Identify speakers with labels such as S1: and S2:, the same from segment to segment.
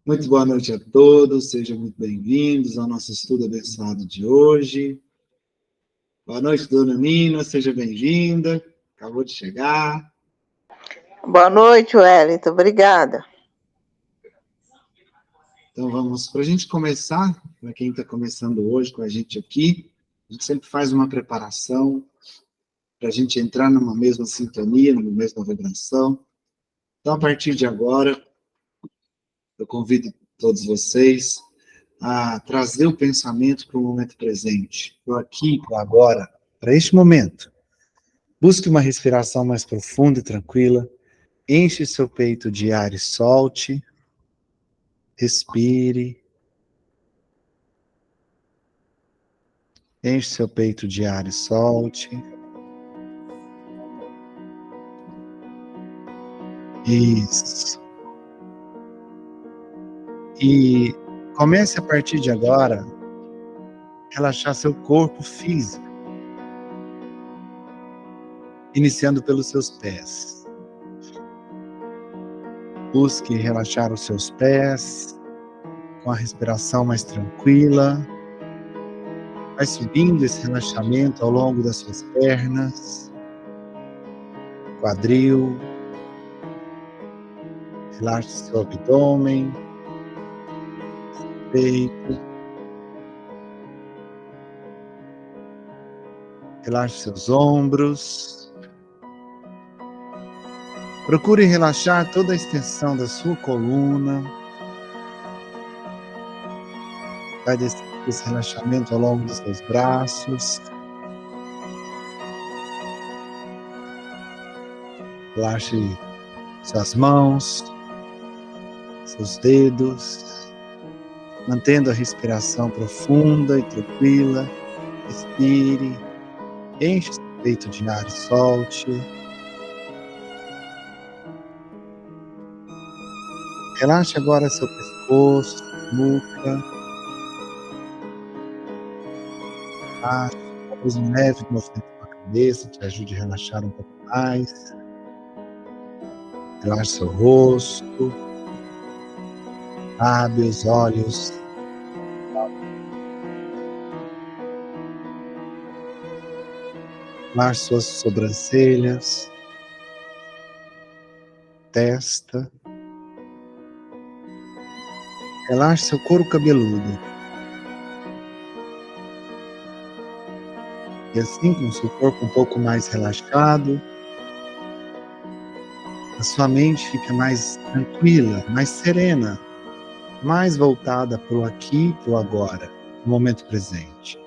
S1: Muito boa noite a todos, sejam muito bem-vindos ao nosso estudo abençoado de hoje. Boa noite, dona Nina, seja bem-vinda, acabou de chegar.
S2: Boa noite, Wellington, obrigada.
S1: Então vamos, para a gente começar, para quem está começando hoje com a gente aqui, a gente sempre faz uma preparação para a gente entrar numa mesma sintonia, numa mesma vibração. Então, a partir de agora, eu convido todos vocês a trazer o pensamento para o momento presente, para o aqui, para o agora, para este momento. Busque uma respiração mais profunda e tranquila. Enche seu peito de ar e solte. Respire. Enche seu peito de ar e solte. Isso. E comece a partir de agora a relaxar seu corpo físico. Iniciando pelos seus pés. Busque relaxar os seus pés com a respiração mais tranquila. Vai subindo esse relaxamento ao longo das suas pernas, quadril. Relaxe seu abdômen, peito. Relaxe seus ombros. Procure relaxar toda a extensão da sua coluna. Vai descer esse relaxamento ao longo dos seus braços. Relaxe suas mãos, seus dedos, mantendo a respiração profunda e tranquila. Respire, enche o peito de ar e solte. Relaxe agora seu pescoço, nuca. Talvez um leve movimento com a cabeça te ajude a relaxar um pouco mais. Relaxe seu rosto, lábios, olhos. Relaxe suas sobrancelhas, testa. Relaxe seu couro cabeludo. E assim, com o seu corpo um pouco mais relaxado, a sua mente fica mais tranquila, mais serena, mais voltada para o aqui e para o agora, no momento presente.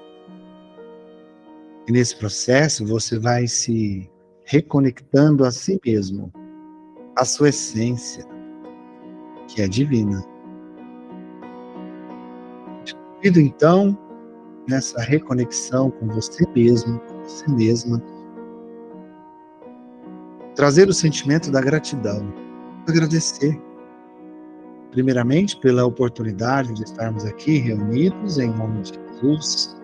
S1: E nesse processo você vai se reconectando a si mesmo, a sua essência, que é divina. Te convido então, nessa reconexão com você mesmo, com você mesma, trazer o sentimento da gratidão, agradecer. Primeiramente, pela oportunidade de estarmos aqui reunidos em nome de Jesus.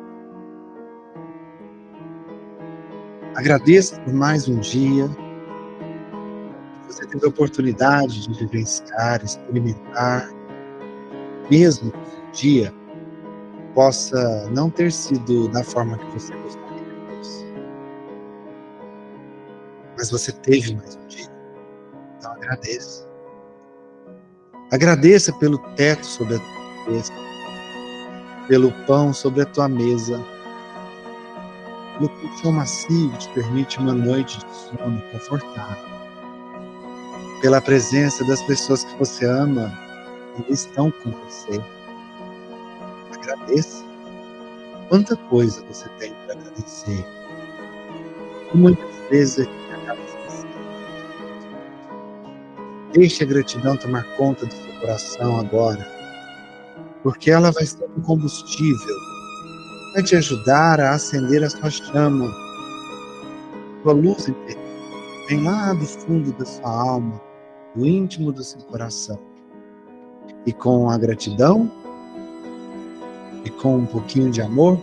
S1: Agradeço por mais um dia que você teve a oportunidade de vivenciar, experimentar, mesmo que o dia possa não ter sido da forma que você gostaria que fosse. Mas você teve mais um dia. Então agradeça. Agradeça pelo teto sobre a tua cabeça, pelo pão sobre a tua mesa, pelo colchão macio que te permite uma noite de sono confortável, pela presença das pessoas que você ama e estão com você. Agradeça. Quanta coisa você tem para agradecer. E muitas vezes a gente acaba esquecendo. Deixe a gratidão tomar conta do seu coração agora, porque ela vai ser um combustível, vai te ajudar a acender a sua chama, sua luz interior. Vem lá do fundo da sua alma, do íntimo do seu coração. E com a gratidão, e com um pouquinho de amor,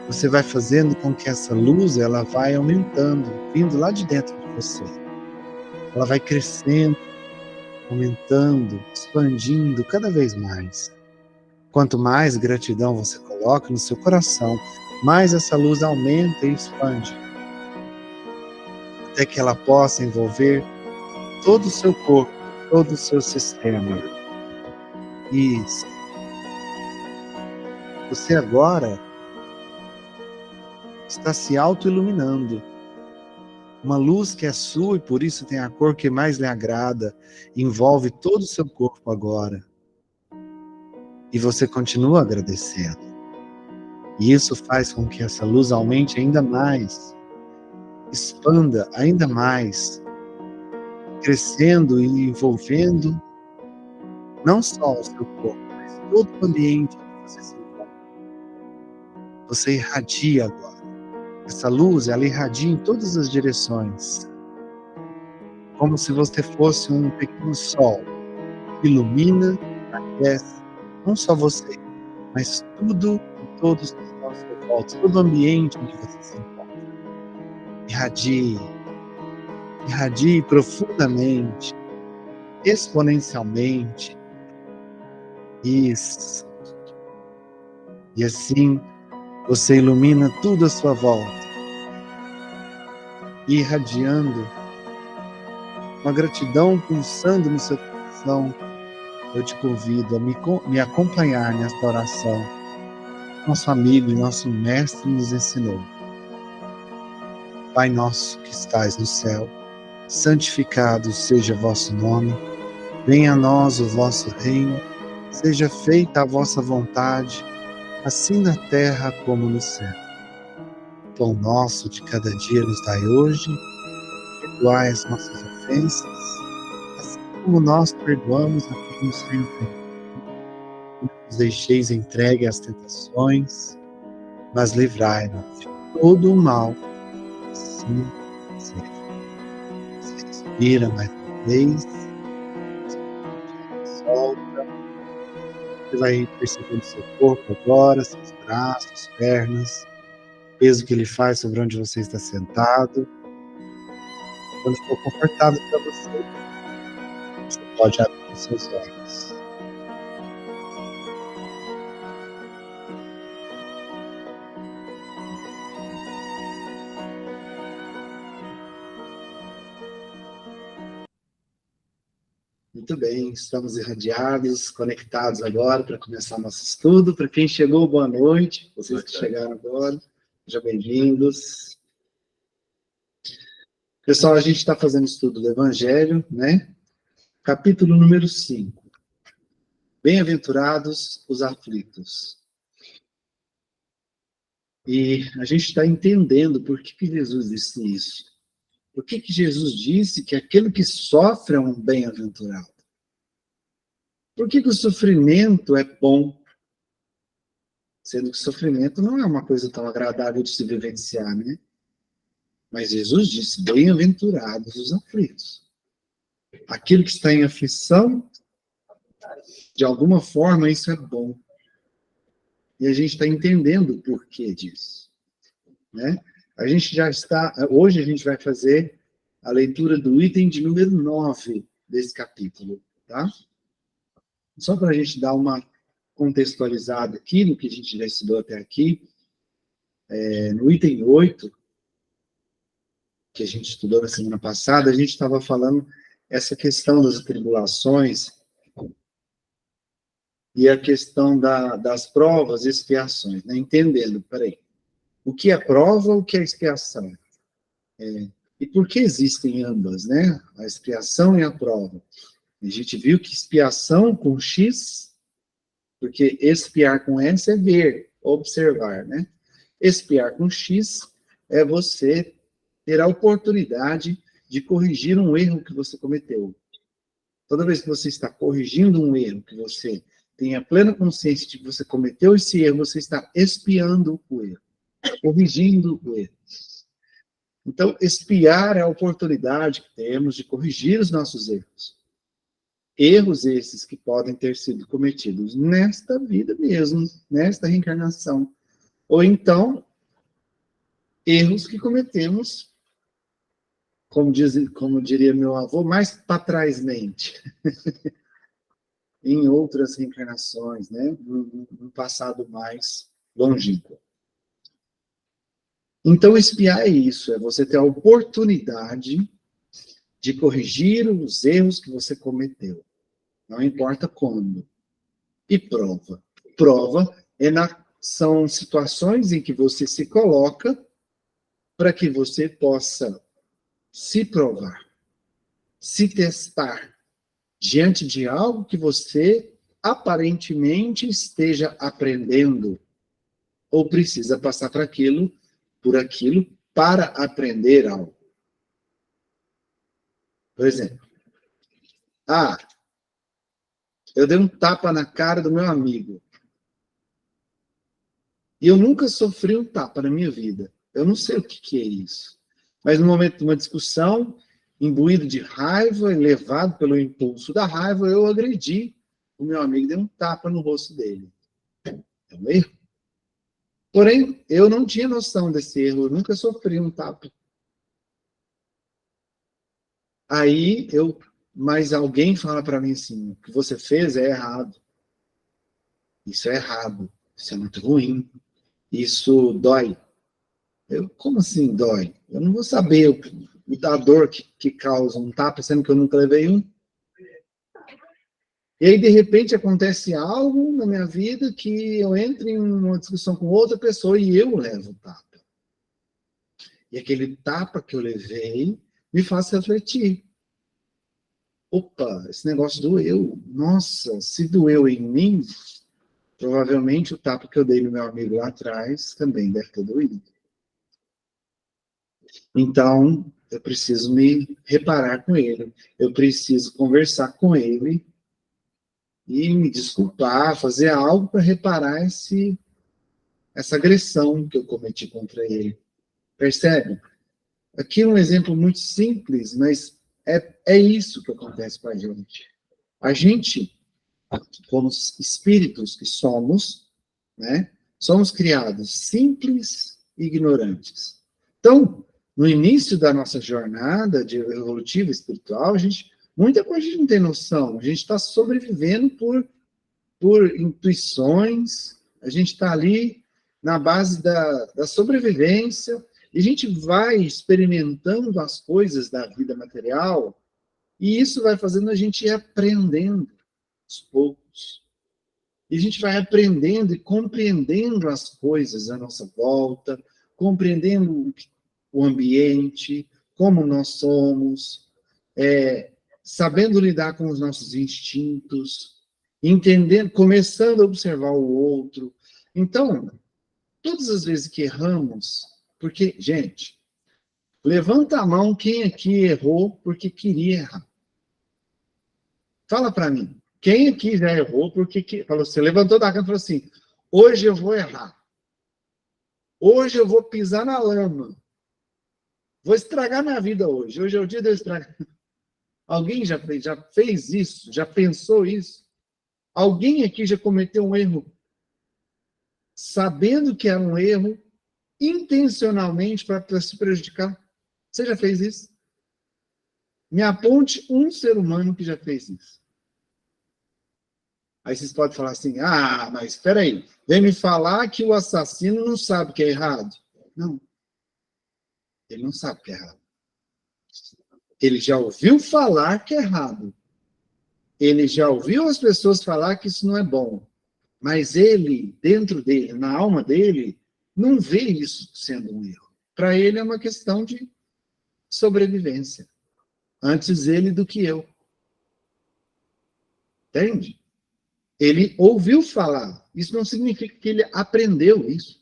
S1: você vai fazendo com que essa luz, ela vai aumentando, vindo lá de dentro de você. Ela vai crescendo, aumentando, expandindo cada vez mais. Quanto mais gratidão você coloca no seu coração, mais essa luz aumenta e expande, até que ela possa envolver todo o seu corpo, todo o seu sistema. Isso. Você agora está se auto-iluminando. Uma luz que é sua e por isso tem a cor que mais lhe agrada, envolve todo o seu corpo agora. E você continua agradecendo. E isso faz com que essa luz aumente ainda mais, expanda ainda mais, crescendo e envolvendo não só o seu corpo, mas todo o ambiente que você se encontra. Você irradia agora. Essa luz, ela irradia em todas as direções. Como se você fosse um pequeno sol que ilumina, aquece, não só você, mas tudo e todos que estão à sua volta, todo o ambiente em que você se encontra. Irradie profundamente, exponencialmente. Isso. E assim, você ilumina tudo à sua volta. E irradiando, uma gratidão pulsando no seu coração, eu te convido a me acompanhar nesta oração. Nosso amigo e nosso mestre nos ensinou. Pai nosso que estais no céu, santificado seja vosso nome, venha a nós o vosso reino, seja feita a vossa vontade, assim na terra como no céu. O pão nosso de cada dia nos dai hoje, perdoai as nossas ofensas, assim como nós perdoamos a quem nos tem ofendido. Não nos deixeis entregue às tentações, mas livrai-nos de todo o mal. Assim seja. Você respira mais uma vez, solta. Você vai percebendo seu corpo agora, seus braços, pernas, o peso que ele faz sobre onde você está sentado. Quando for confortável para você, você pode abrir os seus olhos. Muito bem, estamos irradiados, conectados agora para começar nosso estudo. Para quem chegou, boa noite. Vocês que chegaram agora, sejam bem-vindos. Pessoal, a gente está fazendo estudo do Evangelho, né? Capítulo número 5. Bem-aventurados os aflitos. E a gente está entendendo por que Jesus disse isso. Por que Jesus disse que aquele que sofre é um bem-aventurado? Por que o sofrimento é bom? Sendo que o sofrimento não é uma coisa tão agradável de se vivenciar, né? Mas Jesus disse, bem-aventurados os aflitos. Aquele que está em aflição, de alguma forma, isso é bom. E a gente está entendendo o porquê disso, né? A gente já está... Hoje a gente vai fazer a leitura do item de número 9 desse capítulo, tá? Só para a gente dar uma contextualizada aqui no que a gente já estudou até aqui, no item 8, que a gente estudou na semana passada, a gente estava falando essa questão das tribulações e a questão das provas e expiações, né? Entendendo, peraí, o que é prova, o que é expiação? E por que existem ambas, né? A expiação e a prova. A gente viu que expiação com X, porque expiar com S é ver, observar, né? Expiar com X é você ter a oportunidade de corrigir um erro que você cometeu. Toda vez que você está corrigindo um erro, que você tem a plena consciência de que você cometeu esse erro, você está expiando o erro, corrigindo o erro. Então, expiar é a oportunidade que temos de corrigir os nossos erros. Erros esses que podem ter sido cometidos nesta vida mesmo, nesta reencarnação. Ou então, erros que cometemos como diria meu avô, mais para trás mente. Em outras reencarnações, né? No passado mais longínquo. Então, espiar é isso, é você ter a oportunidade de corrigir os erros que você cometeu. Não importa quando. E prova. Prova são situações em que você se coloca para que você possa se provar, se testar diante de algo que você aparentemente esteja aprendendo ou precisa passar por aquilo para aprender algo. Por exemplo, eu dei um tapa na cara do meu amigo. E eu nunca sofri um tapa na minha vida. Eu não sei o que é isso. Mas no momento de uma discussão, imbuído de raiva, levado pelo impulso da raiva, eu agredi o meu amigo, dei um tapa no rosto dele. É um erro. Porém, eu não tinha noção desse erro, eu nunca sofri um tapa. Aí, mas alguém fala para mim assim, o que você fez é errado. Isso é errado. Isso é muito ruim. Isso dói. Como assim dói? Eu não vou saber a dor que causa um tapa, sendo que eu nunca levei um. E aí, de repente, acontece algo na minha vida que eu entro em uma discussão com outra pessoa e eu levo o tapa. E aquele tapa que eu levei me faz refletir. Opa, esse negócio doeu. Nossa, se doeu em mim, provavelmente o tapa que eu dei no meu amigo lá atrás também deve ter doído. Então, eu preciso me reparar com ele. Eu preciso conversar com ele e me desculpar, fazer algo para reparar essa agressão que eu cometi contra ele. Percebe? Aqui é um exemplo muito simples, mas é isso que acontece com a gente. A gente, como espíritos que somos, né, somos criados simples e ignorantes. Então, no início da nossa jornada de evolutiva espiritual, muita coisa a gente não tem noção. A gente está sobrevivendo por intuições, a gente está ali na base da sobrevivência, e a gente vai experimentando as coisas da vida material, e isso vai fazendo a gente ir aprendendo aos poucos. E a gente vai aprendendo e compreendendo as coisas à nossa volta, compreendendo o ambiente, como nós somos, sabendo lidar com os nossos instintos, entendendo, começando a observar o outro. Então, todas as vezes que erramos, porque, gente, levanta a mão quem aqui errou porque queria errar. Fala para mim, quem aqui já errou porque falou, você levantou da cama e falou assim, hoje eu vou errar. Hoje eu vou pisar na lama. Vou estragar minha vida hoje. Hoje é o dia de eu estragar. Alguém já fez isso? Já pensou isso? Alguém aqui já cometeu um erro sabendo que era um erro, intencionalmente para se prejudicar? Você já fez isso? Me aponte um ser humano que já fez isso. Aí vocês podem falar assim, mas espera aí, vem me falar que o assassino não sabe que é errado. Não. Ele não sabe que é errado. Ele já ouviu falar que é errado. Ele já ouviu as pessoas falar que isso não é bom. Mas ele, dentro dele, na alma dele, não vê isso sendo um erro. Para ele é uma questão de sobrevivência. Antes ele do que eu. Entende? Ele ouviu falar. Isso não significa que ele aprendeu isso.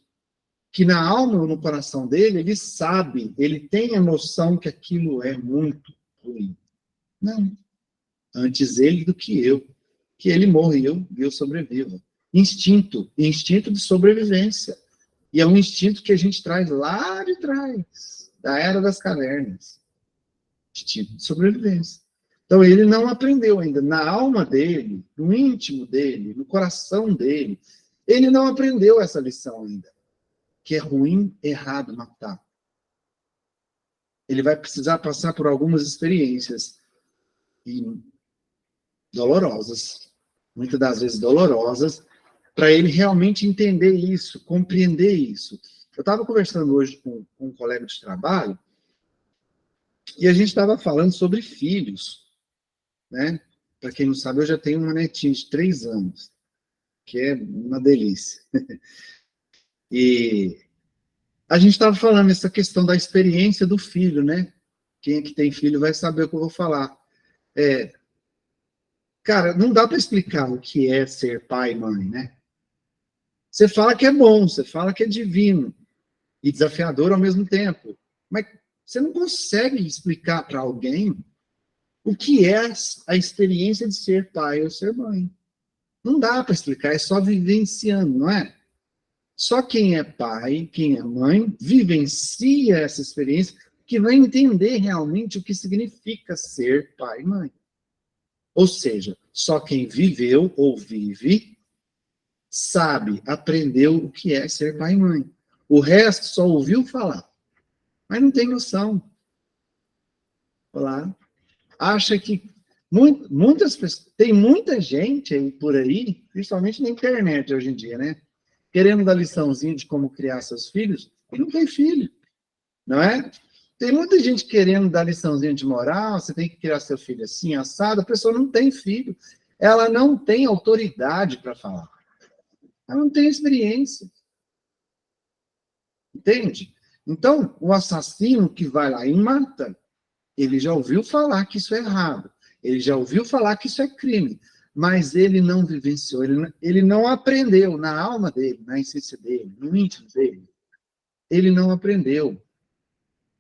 S1: Que na alma ou no coração dele, ele sabe, ele tem a noção que aquilo é muito ruim. Não. Antes ele do que eu. Que ele morreu e eu sobrevivo. Instinto de sobrevivência. E é um instinto que a gente traz lá de trás, da Era das Cavernas. Instinto de sobrevivência. Então, ele não aprendeu ainda. Na alma dele, no íntimo dele, no coração dele, ele não aprendeu essa lição ainda. Que é ruim, errado matar. ele vai precisar passar por algumas experiências dolorosas, muitas das vezes dolorosas, para ele realmente entender isso, compreender isso. Eu estava conversando hoje com um colega de trabalho, e a gente estava falando sobre filhos, né? Para quem não sabe, eu já tenho uma netinha de 3 anos, que é uma delícia. E a gente estava falando essa questão da experiência do filho, né? Quem é que tem filho vai saber o que eu vou falar. Cara, não dá para explicar o que é ser pai e mãe, né? Você fala que é bom, você fala que é divino e desafiador ao mesmo tempo, mas você não consegue explicar para alguém o que é a experiência de ser pai ou ser mãe. Não dá para explicar, é só vivenciando, não é? Só quem é pai, quem é mãe, vivencia essa experiência, que vai entender realmente o que significa ser pai e mãe. Ou seja, só quem viveu ou vive sabe, aprendeu o que é ser pai e mãe. O resto só ouviu falar, mas não tem noção. Falar. Acha que muitas pessoas, tem muita gente aí por aí, principalmente na internet hoje em dia, né? Querendo dar liçãozinha de como criar seus filhos, e não tem filho, não é? Tem muita gente querendo dar liçãozinha de moral, você tem que criar seu filho assim, assado, a pessoa não tem filho. Ela não tem autoridade para falar. Ela não tem experiência. Entende? Então, o assassino que vai lá e mata, ele já ouviu falar que isso é errado. Ele já ouviu falar que isso é crime. Mas ele não vivenciou, ele não aprendeu na alma dele, na essência dele, no íntimo dele. Ele não aprendeu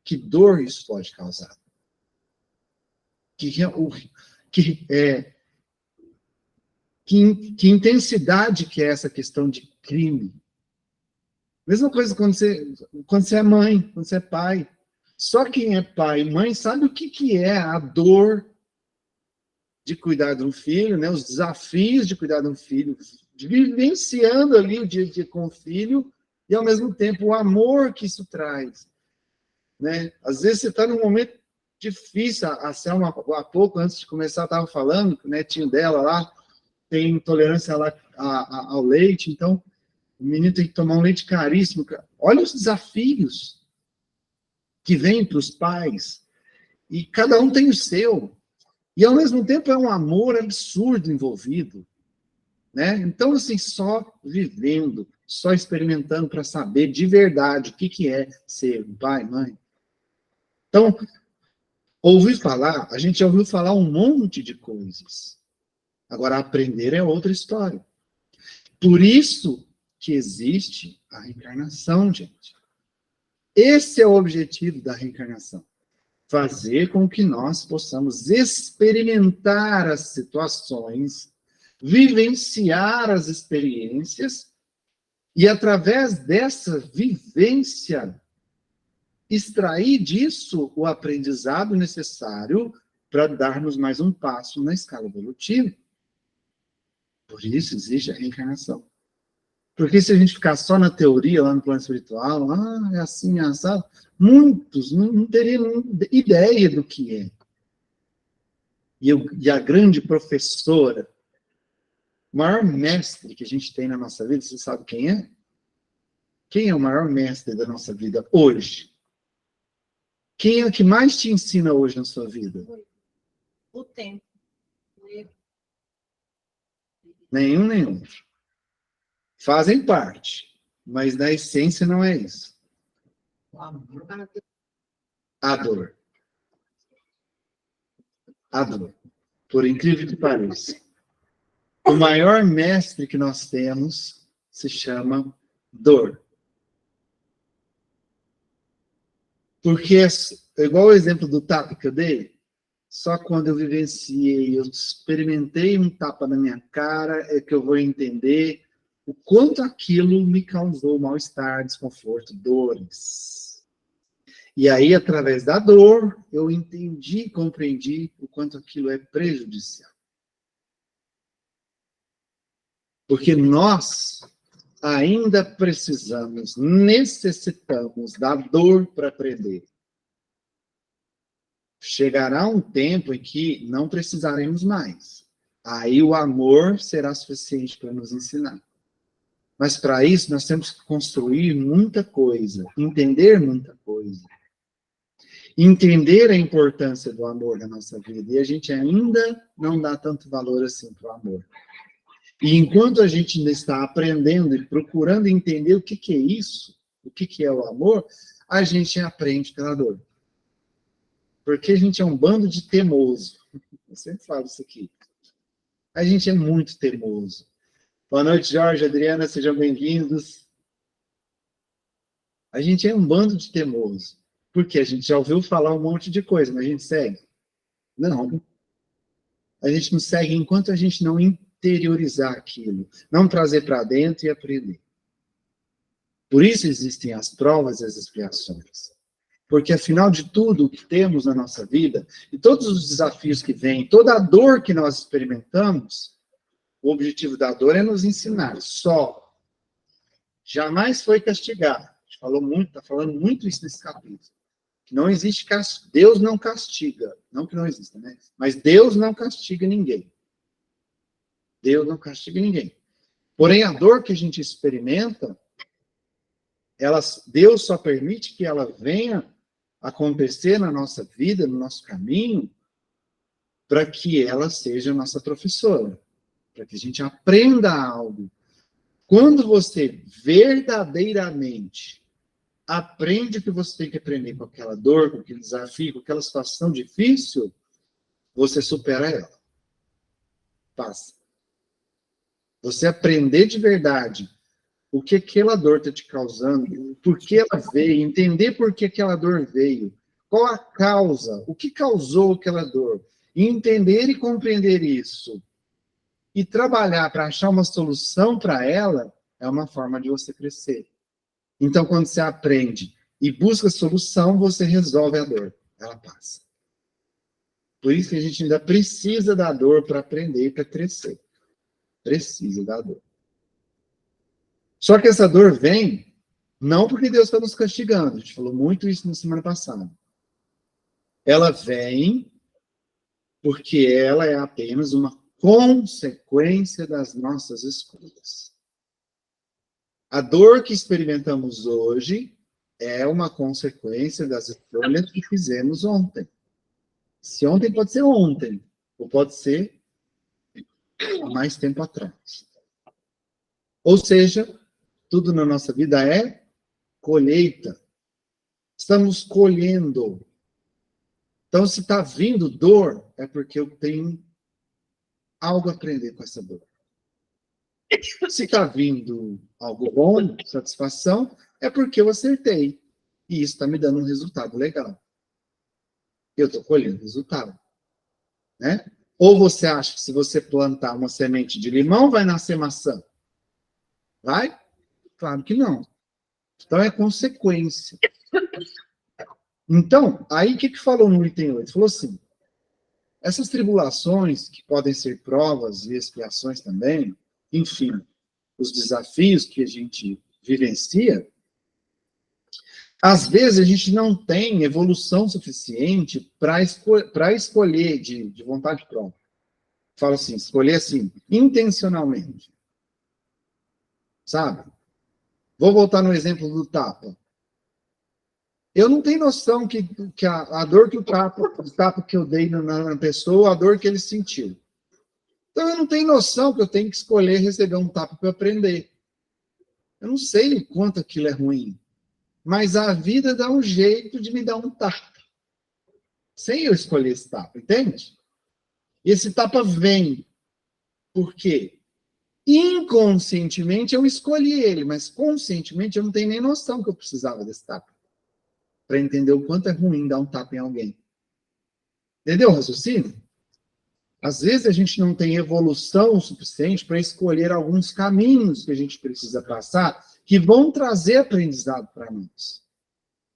S1: que dor isso pode causar. Que intensidade que é essa questão de crime. Mesma coisa quando você é mãe, quando você é pai. Só quem é pai e mãe sabe o que é a dor de cuidar de um filho, né? Os desafios de cuidar de um filho, de vivenciando ali o dia a dia com o filho, e ao mesmo tempo o amor que isso traz. Né? Às vezes você está num momento difícil, a Selma, há pouco, antes de começar, estava falando que o netinho dela lá tem intolerância lá ao leite, então o menino tem que tomar um leite caríssimo. Olha os desafios que vêm para os pais, e cada um tem o seu. E, ao mesmo tempo, é um amor absurdo envolvido. Né? Então, assim, só vivendo, só experimentando para saber de verdade o que é ser pai, mãe. Então, a gente já ouviu falar um monte de coisas. Agora, aprender é outra história. Por isso que existe a reencarnação, gente. Esse é o objetivo da reencarnação. Fazer com que nós possamos experimentar as situações, vivenciar as experiências e, através dessa vivência, extrair disso o aprendizado necessário para darmos mais um passo na escala evolutiva. Por isso existe a reencarnação. Porque se a gente ficar só na teoria, lá no plano espiritual, é assim, é assado, muitos não teriam ideia do que é. E a grande professora, o maior mestre que a gente tem na nossa vida, você sabe quem é? Quem é o maior mestre da nossa vida hoje? Quem é o que mais te ensina hoje na sua vida?
S3: O tempo.
S1: Nenhum, nem outro. Fazem parte, mas na essência não é isso. A dor. A dor. Por incrível que pareça. O maior mestre que nós temos se chama dor. Porque é igual o exemplo do tapa que eu dei. Só quando eu vivenciei, eu experimentei um tapa na minha cara, é que eu vou entender o quanto aquilo me causou mal-estar, desconforto, dores. E aí, através da dor, eu entendi, compreendi o quanto aquilo é prejudicial. Porque nós ainda necessitamos da dor para aprender. chegará um tempo em que não precisaremos mais. Aí o amor será suficiente para nos ensinar. Mas para isso nós temos que construir muita coisa, entender muita coisa. Entender a importância do amor na nossa vida. E a gente ainda não dá tanto valor assim para o amor. E enquanto a gente ainda está aprendendo e procurando entender o que é isso, o que é o amor, a gente aprende pela dor. Porque a gente é um bando de teimoso. Eu sempre falo isso aqui. A gente é muito teimoso. Boa noite, Jorge, Adriana, sejam bem-vindos. A gente é um bando de teimoso. Porque a gente já ouviu falar um monte de coisa, mas a gente segue? Não. A gente não segue enquanto a gente não interiorizar aquilo, não trazer para dentro e aprender. Por isso existem as provas e as expiações. Porque, afinal de tudo o que temos na nossa vida, e todos os desafios que vêm, toda a dor que nós experimentamos, o objetivo da dor é nos ensinar só. Jamais foi castigar. A gente falou muito, está falando muito isso nesse capítulo. Não existe castigo. Deus não castiga. Não que não exista, né? Mas Deus não castiga ninguém. Deus não castiga ninguém. Porém, a dor que a gente experimenta, Deus só permite que ela venha acontecer na nossa vida, no nosso caminho, para que ela seja nossa professora. Para que a gente aprenda algo. Quando você verdadeiramente aprende o que você tem que aprender com aquela dor, com aquele desafio, com aquela situação difícil, você supera ela. Passa. Você aprender de verdade o que aquela dor está te causando, por que ela veio, entender por que aquela dor veio, qual a causa, o que causou aquela dor, e entender e compreender isso, e trabalhar para achar uma solução para ela, é uma forma de você crescer. Então, quando você aprende e busca solução, você resolve a dor. Ela passa. Por isso que a gente ainda precisa da dor para aprender e para crescer. Precisa da dor. Só que essa dor vem não porque Deus está nos castigando. A gente falou muito isso na semana passada. Ela vem porque ela é apenas uma consequência das nossas escolhas. A dor que experimentamos hoje é uma consequência das escolhas que fizemos ontem. Se ontem pode ser ontem, ou pode ser há mais tempo atrás. Ou seja, tudo na nossa vida é colheita. Estamos colhendo. Então, se está vindo dor, é porque eu tenho algo a aprender com essa dor. Se está vindo algo bom, satisfação, é porque eu acertei. E isso está me dando um resultado legal. Eu estou colhendo resultado. Né? Ou você acha que se você plantar uma semente de limão, vai nascer maçã? Vai? Claro que não. Então é consequência. Então, aí o que falou no item 8? Falou assim, essas tribulações, que podem ser provas e expiações também, enfim, os desafios que a gente vivencia, às vezes a gente não tem evolução suficiente para escolher de vontade própria. Falo assim, escolher assim, intencionalmente. Sabe? Vou voltar no exemplo do tapa. Eu não tenho noção que a dor que o tapa que eu dei na pessoa, a dor que ele sentiu. Então, eu não tenho noção que eu tenho que escolher receber um tapa para aprender. Eu não sei o quanto aquilo é ruim. Mas a vida dá um jeito de me dar um tapa. Sem eu escolher esse tapa, entende? E esse tapa vem. Por quê? Inconscientemente eu escolhi ele, mas conscientemente eu não tenho nem noção que eu precisava desse tapa. Para entender o quanto é ruim dar um tapa em alguém. Entendeu o raciocínio? Às vezes a gente não tem evolução suficiente para escolher alguns caminhos que a gente precisa passar que vão trazer aprendizado para nós.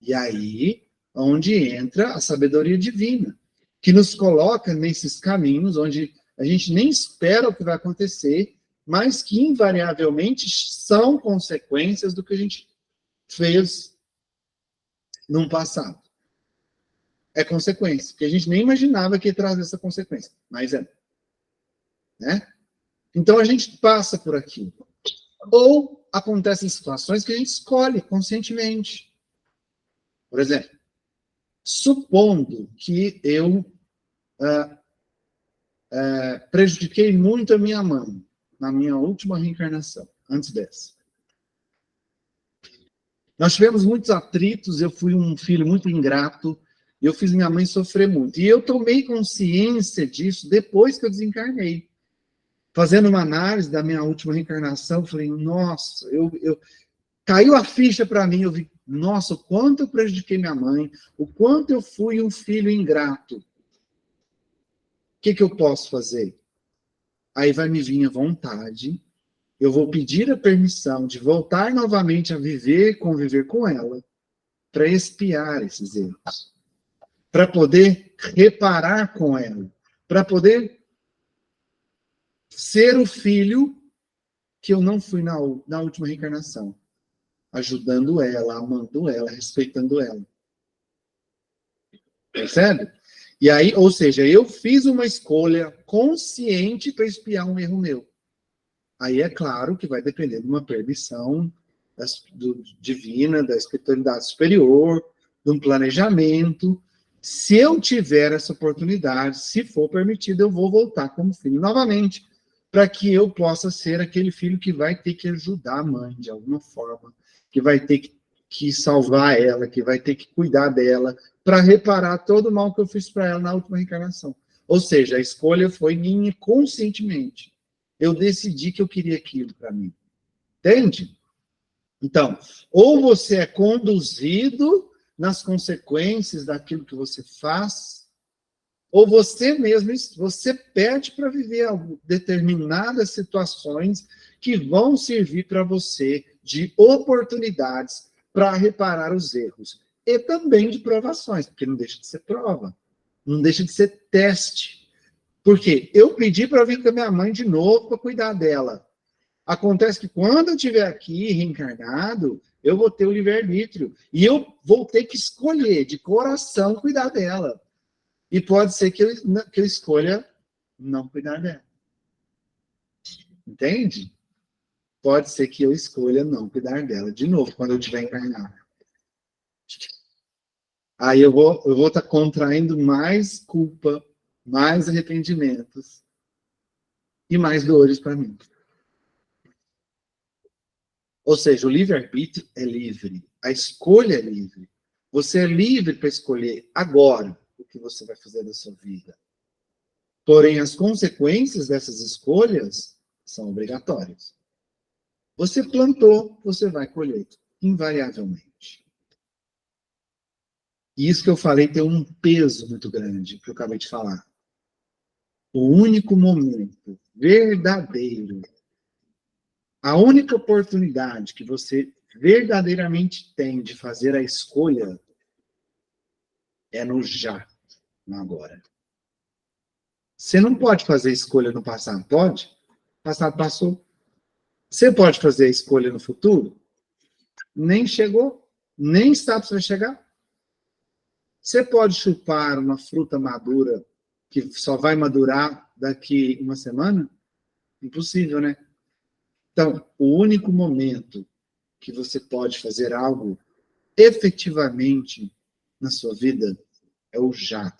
S1: E aí, onde entra a sabedoria divina, que nos coloca nesses caminhos onde a gente nem espera o que vai acontecer, mas que invariavelmente são consequências do que a gente fez no passado. é consequência, porque a gente nem imaginava que ia trazer essa consequência, mas é. Né? Então a gente passa por aquilo. Ou acontecem situações que a gente escolhe conscientemente. Por exemplo, supondo que eu prejudiquei muito a minha mãe na minha última reencarnação, antes dessa. Nós tivemos muitos atritos, eu fui um filho muito ingrato, eu fiz minha mãe sofrer muito. E eu tomei consciência disso depois que eu desencarnei. Fazendo uma análise da minha última reencarnação, eu falei, nossa, caiu a ficha para mim, eu vi, nossa, o quanto eu prejudiquei minha mãe, o quanto eu fui um filho ingrato. O que eu posso fazer? Aí vai me vir a vontade, eu vou pedir a permissão de voltar novamente a viver, conviver com ela, para expiar esses erros, para poder reparar com ela, para poder ser o filho que eu não fui na última reencarnação, ajudando ela, amando ela, respeitando ela. Percebe? E aí, ou seja, eu fiz uma escolha consciente para expiar um erro meu. Aí é claro que vai depender de uma permissão divina, da espiritualidade superior, de um planejamento. Se eu tiver essa oportunidade, se for permitido, eu vou voltar como filho novamente, para que eu possa ser aquele filho que vai ter que ajudar a mãe de alguma forma, que vai ter que salvar ela, que vai ter que cuidar dela, para reparar todo o mal que eu fiz para ela na última reencarnação. Ou seja, a escolha foi minha conscientemente. Eu decidi que eu queria aquilo para mim. Entende? Então, ou você é conduzido nas consequências daquilo que você faz, ou você mesmo, você pede para viver determinadas situações que vão servir para você de oportunidades para reparar os erros. E também de provações, porque não deixa de ser prova, não deixa de ser teste. Porque eu pedi para vir com a minha mãe de novo para cuidar dela. Acontece que quando eu estiver aqui reencarnado, eu vou ter o livre-arbítrio. E eu vou ter que escolher de coração cuidar dela. E pode ser que eu escolha não cuidar dela. Entende? Pode ser que eu escolha não cuidar dela de novo, quando eu estiver encarnado. Aí eu vou estar contraindo mais culpa, mais arrependimentos e mais dores para mim. Ou seja, o livre-arbítrio é livre, a escolha é livre. Você é livre para escolher agora o que você vai fazer da sua vida. Porém, as consequências dessas escolhas são obrigatórias. Você plantou, você vai colher, invariavelmente. E isso que eu falei tem um peso muito grande, que eu acabei de falar. O único momento verdadeiro, a única oportunidade que você verdadeiramente tem de fazer a escolha é no já, no agora. Você não pode fazer escolha no passado, pode? O passado passou. Você pode fazer a escolha no futuro? Nem chegou, nem está para chegar. Você pode chupar uma fruta madura que só vai madurar daqui uma semana? Impossível, né? Então, o único momento que você pode fazer algo efetivamente na sua vida é o já,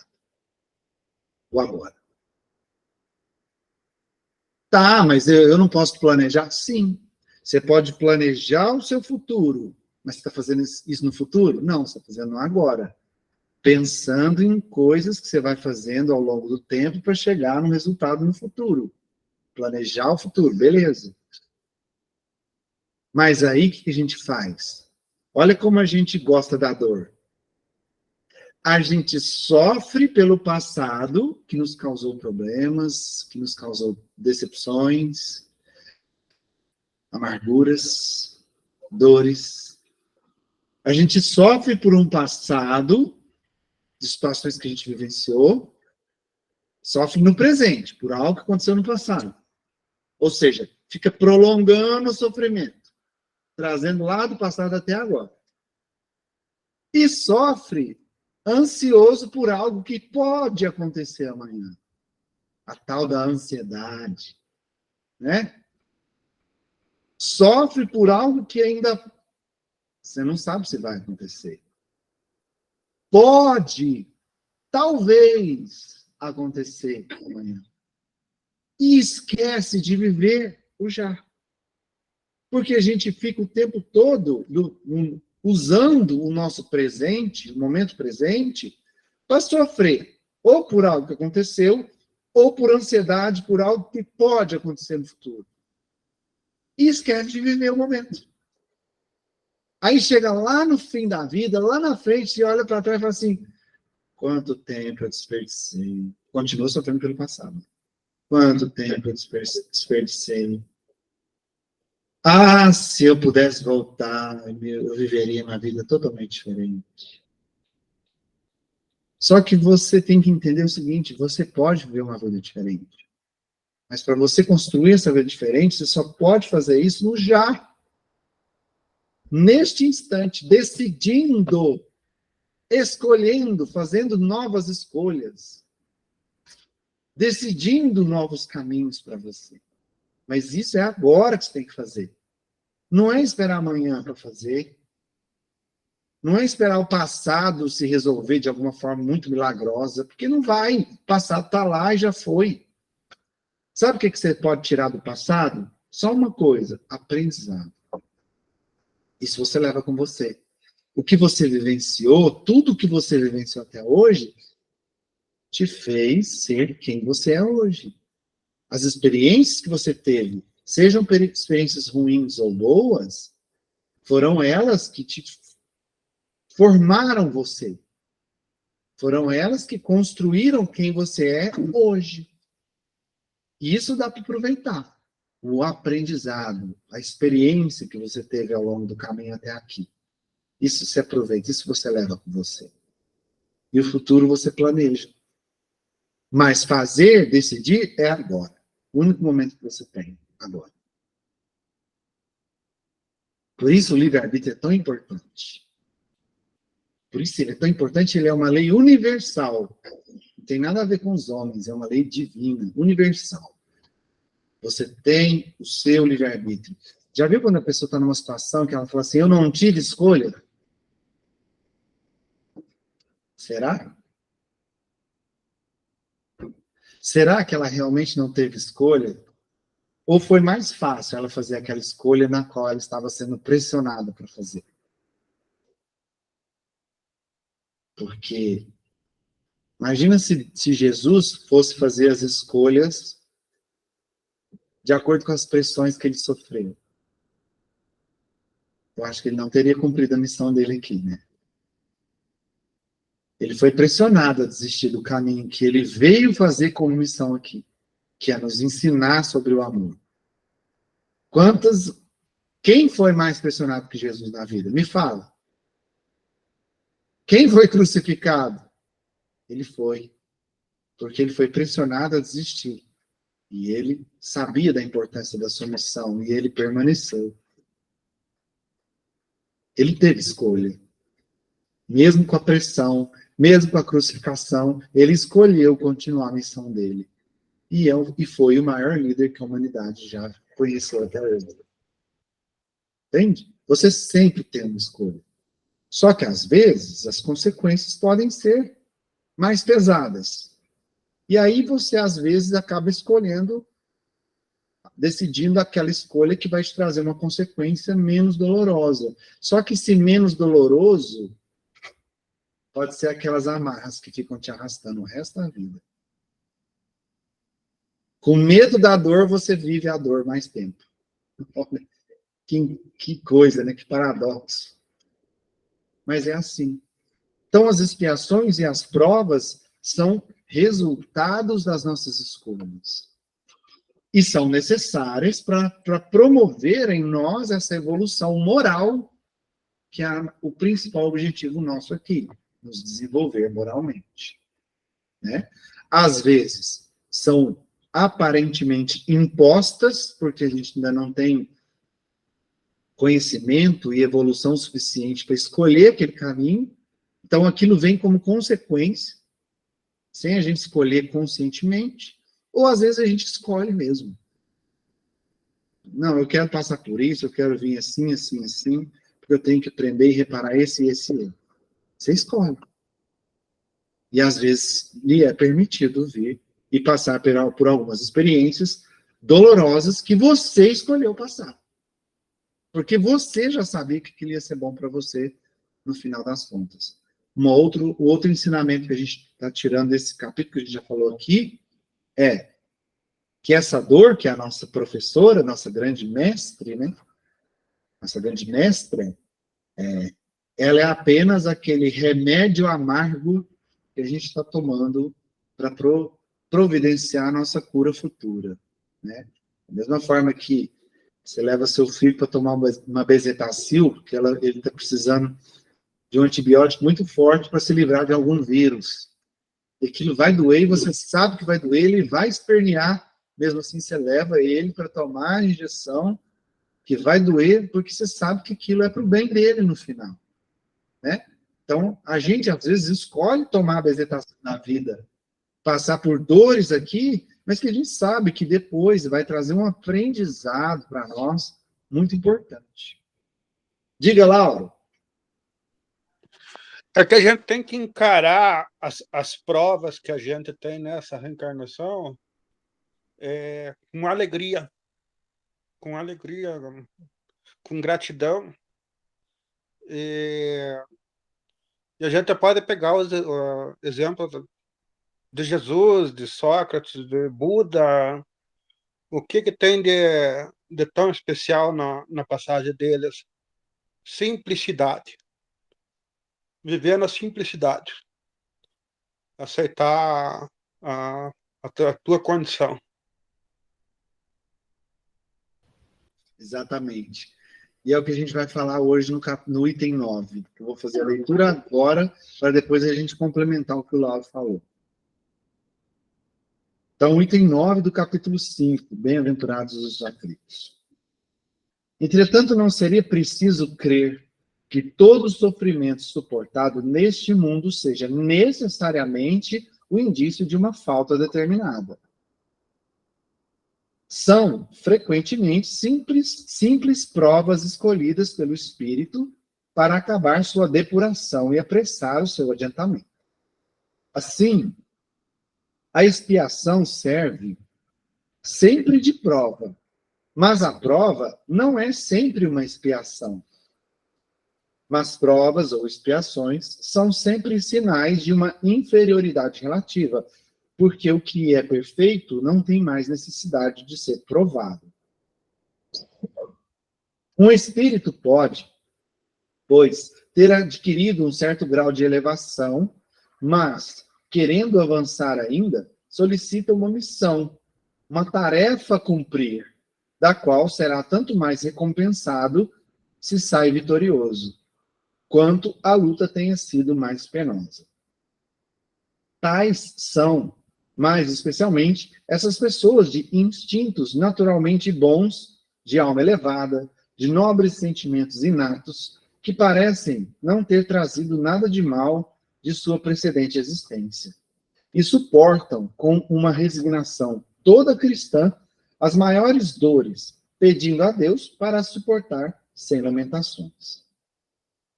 S1: o agora. Tá, mas eu não posso planejar? Sim. Você pode planejar o seu futuro, mas você está fazendo isso no futuro? Não, você está fazendo agora. Pensando em coisas que você vai fazendo ao longo do tempo para chegar num resultado no futuro. Planejar o futuro, beleza. Mas aí o que a gente faz? Olha como a gente gosta da dor. A gente sofre pelo passado, que nos causou problemas, que nos causou decepções, amarguras, dores. A gente sofre por um passado, de situações que a gente vivenciou, sofre no presente, por algo que aconteceu no passado. Ou seja, fica prolongando o sofrimento, trazendo lá do passado até agora. E sofre ansioso por algo que pode acontecer amanhã. A tal da ansiedade, né? Sofre por algo que ainda você não sabe se vai acontecer. Pode, talvez, acontecer amanhã. E esquece de viver o já. Porque a gente fica o tempo todo usando o nosso presente, o momento presente, para sofrer, ou por algo que aconteceu, ou por ansiedade, por algo que pode acontecer no futuro. E esquece de viver o momento. Aí chega lá no fim da vida, lá na frente, e olha para trás e fala assim, quanto tempo eu desperdicei. Continua sofrendo pelo passado. Quanto tempo eu desperdicei. Ah, se eu pudesse voltar, eu viveria uma vida totalmente diferente. Só que você tem que entender o seguinte, você pode viver uma vida diferente. Mas para você construir essa vida diferente, você só pode fazer isso no já. Neste instante, decidindo, escolhendo, fazendo novas escolhas. Decidindo novos caminhos para você. Mas isso é agora que você tem que fazer. Não é esperar amanhã para fazer. Não é esperar o passado se resolver de alguma forma muito milagrosa, porque não vai. O passado está lá e já foi. Sabe o que você pode tirar do passado? Só uma coisa, aprendizado. Isso você leva com você. O que você vivenciou, tudo que você vivenciou até hoje, te fez ser quem você é hoje. As experiências que você teve, sejam experiências ruins ou boas, foram elas que te formaram você. Foram elas que construíram quem você é hoje. E isso dá para aproveitar. O aprendizado, a experiência que você teve ao longo do caminho até aqui. Isso se aproveita, isso você leva com você. E o futuro você planeja. Mas fazer, decidir, é agora. O único momento que você tem, agora. Por isso o livre-arbítrio é tão importante. Por isso ele é tão importante, ele é uma lei universal. Não tem nada a ver com os homens, é uma lei divina, universal. Você tem o seu livre-arbítrio. Já viu quando a pessoa está numa situação que ela fala assim, eu não tive escolha? Será? Será que ela realmente não teve escolha? Ou foi mais fácil ela fazer aquela escolha na qual ela estava sendo pressionada para fazer? Porque imagina se Jesus fosse fazer as escolhas de acordo com as pressões que ele sofreu. Eu acho que ele não teria cumprido a missão dele aqui, né? Ele foi pressionado a desistir do caminho que ele veio fazer como missão aqui, que é nos ensinar sobre o amor. Quem foi mais pressionado que Jesus na vida? Me fala. Quem foi crucificado? Ele foi. Porque ele foi pressionado a desistir. E ele sabia da importância da sua missão, e ele permaneceu. Ele teve escolha. Mesmo com a pressão, mesmo com a crucificação, ele escolheu continuar a missão dele. E foi o maior líder que a humanidade já conheceu até hoje. Entende? Você sempre tem uma escolha. Só que, às vezes, as consequências podem ser mais pesadas. E aí você, às vezes, acaba decidindo aquela escolha que vai te trazer uma consequência menos dolorosa. Só que se menos doloroso, pode ser aquelas amarras que ficam te arrastando o resto da vida. Com medo da dor, você vive a dor mais tempo. Olha, que coisa, né? Que paradoxo. Mas é assim. Então, as expiações e as provas são resultados das nossas escolhas. E são necessárias para promover em nós essa evolução moral, que é o principal objetivo nosso aqui, nos desenvolver moralmente. Né? Às vezes, são aparentemente impostas, porque a gente ainda não tem conhecimento e evolução suficiente para escolher aquele caminho. Então, aquilo vem como consequência, sem a gente escolher conscientemente, ou às vezes a gente escolhe mesmo. Não, eu quero passar por isso, eu quero vir assim, assim, assim, porque eu tenho que aprender e reparar esse e esse erro. Você escolhe. E às vezes lhe é permitido vir e passar por algumas experiências dolorosas que você escolheu passar. Porque você já sabia que aquilo ia ser bom para você no final das contas. O outro ensinamento que a gente está tirando desse capítulo que a gente já falou aqui é que essa dor, que é a nossa professora, nossa grande mestre, né? Nossa grande mestra, ela é apenas aquele remédio amargo que a gente está tomando para providenciar a nossa cura futura, né? Da mesma forma que você leva seu filho para tomar uma bezetacil, porque ele está precisando de um antibiótico muito forte para se livrar de algum vírus. E aquilo vai doer, e você sabe que vai doer, ele vai espernear, mesmo assim você leva ele para tomar a injeção, que vai doer, porque você sabe que aquilo é para o bem dele no final, né? Então, a gente, às vezes, escolhe tomar a bezetacil na vida, passar por dores aqui, mas que a gente sabe que depois vai trazer um aprendizado para nós muito importante. Diga, Lauro.
S4: É que a gente tem que encarar as provas que a gente tem nessa reencarnação com alegria, com gratidão. E a gente pode pegar os exemplos de Jesus, de Sócrates, de Buda, o que tem de tão especial na passagem deles? Simplicidade. Viver na simplicidade. Aceitar a tua condição.
S1: Exatamente. E é o que a gente vai falar hoje no item 9. Eu vou fazer a leitura agora, para depois a gente complementar o que o Lauro falou. Então, o item 9 do capítulo 5, Bem-aventurados os aflitos. Entretanto, não seria preciso crer que todo sofrimento suportado neste mundo seja necessariamente o indício de uma falta determinada. São, frequentemente, simples provas escolhidas pelo espírito para acabar sua depuração e apressar o seu adiantamento. Assim, a expiação serve sempre de prova, mas a prova não é sempre uma expiação. Mas provas ou expiações são sempre sinais de uma inferioridade relativa, porque o que é perfeito não tem mais necessidade de ser provado. Um espírito pode, pois, ter adquirido um certo grau de elevação, mas, querendo avançar ainda, solicita uma missão, uma tarefa a cumprir, da qual será tanto mais recompensado se sai vitorioso, quanto a luta tenha sido mais penosa. Tais são, mais especialmente, essas pessoas de instintos naturalmente bons, de alma elevada, de nobres sentimentos inatos, que parecem não ter trazido nada de mal de sua precedente existência, e suportam com uma resignação toda cristã as maiores dores, pedindo a Deus para suportar sem lamentações.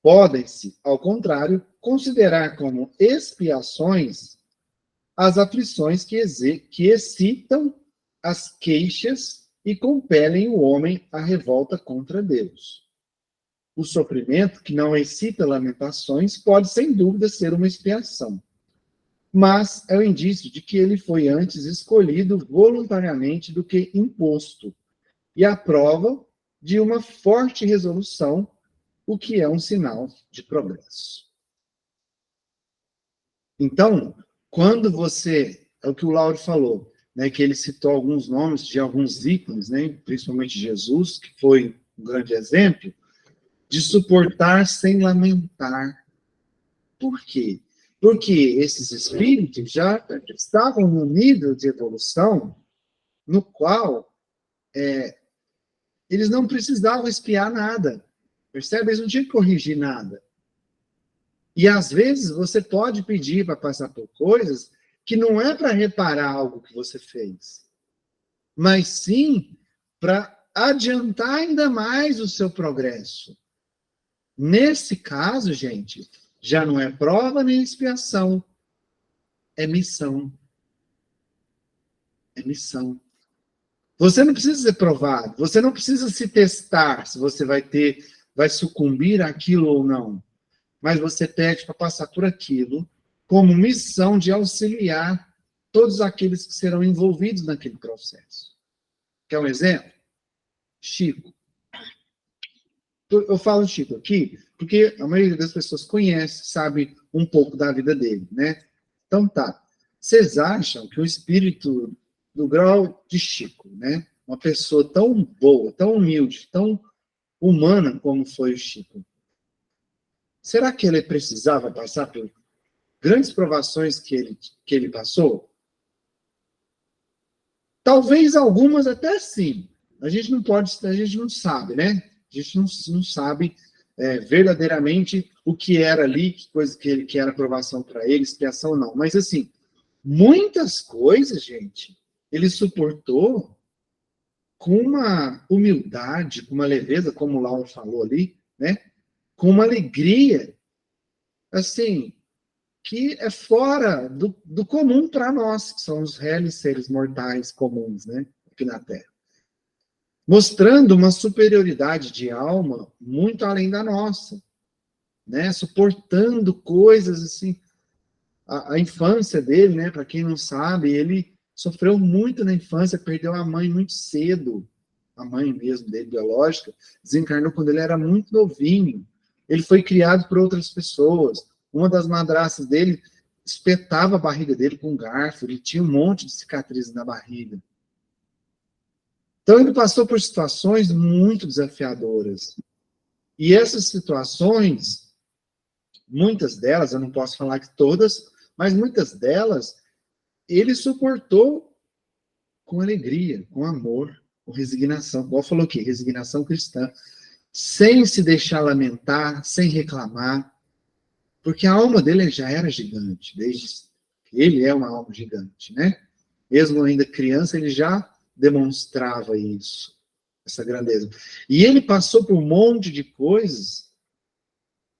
S1: Podem-se, ao contrário, considerar como expiações as aflições que excitam as queixas e compelem o homem à revolta contra Deus. O sofrimento que não excita lamentações pode, sem dúvida, ser uma expiação, mas é o indício de que ele foi antes escolhido voluntariamente do que imposto, e a prova de uma forte resolução, o que é um sinal de progresso. Então, quando você, é o que o Lauro falou, né, que ele citou alguns nomes de alguns ícones, né, principalmente Jesus, que foi um grande exemplo, de suportar sem lamentar. Por quê? Porque esses espíritos já estavam no nível de evolução no qual eles não precisavam espiar nada. Percebe? Eles não tinham que corrigir nada. E às vezes você pode pedir para passar por coisas que não é para reparar algo que você fez, mas sim para adiantar ainda mais o seu progresso. Nesse caso, gente, já não é prova nem expiação, é missão. É missão. Você não precisa ser provado, você não precisa se testar se você vai sucumbir àquilo ou não. Mas você pede para passar por aquilo como missão de auxiliar todos aqueles que serão envolvidos naquele processo. Quer um exemplo? Chico. Eu falo Chico aqui porque a maioria das pessoas conhece, sabe um pouco da vida dele, né? Então tá. Vocês acham que o espírito do grau de Chico, né? Uma pessoa tão boa, tão humilde, tão humana como foi o Chico, será que ele precisava passar por grandes provações que ele passou? Talvez algumas até sim. A gente não sabe, né? A gente não sabe verdadeiramente o que era ali, que coisa que era provação para ele, expiação não. Mas assim, muitas coisas, gente, ele suportou com uma humildade, com uma leveza, como o Laura falou ali, né? Com uma alegria, assim, que é fora do comum para nós, que somos réis seres mortais comuns, né? Aqui na Terra. Mostrando uma superioridade de alma muito além da nossa, né? Suportando coisas assim. A infância dele, né? Para quem não sabe, ele sofreu muito na infância, perdeu a mãe muito cedo, a mãe mesmo dele, biológica, desencarnou quando ele era muito novinho. Ele foi criado por outras pessoas. Uma das madraças dele espetava a barriga dele com um garfo, ele tinha um monte de cicatrizes na barriga. Então ele passou por situações muito desafiadoras. E essas situações, muitas delas, eu não posso falar que todas, mas muitas delas, ele suportou com alegria, com amor, com resignação. Igual falou aqui, resignação cristã. Sem se deixar lamentar, sem reclamar. Porque a alma dele já era gigante, desde que ele é uma alma gigante, né? Mesmo ainda criança, ele já demonstrava isso, essa grandeza. E ele passou por um monte de coisas,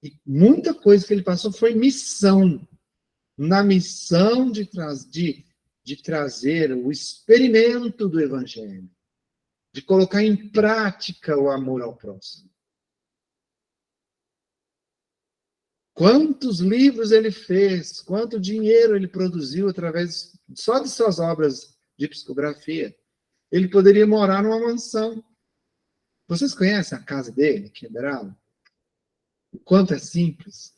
S1: e muita coisa que ele passou foi missão. Na missão de trazer o experimento do Evangelho, de colocar em prática o amor ao próximo. Quantos livros ele fez, quanto dinheiro ele produziu através só de suas obras de psicografia. Ele poderia morar numa mansão. Vocês conhecem a casa dele, aqui em Uberaba? O quanto é simples.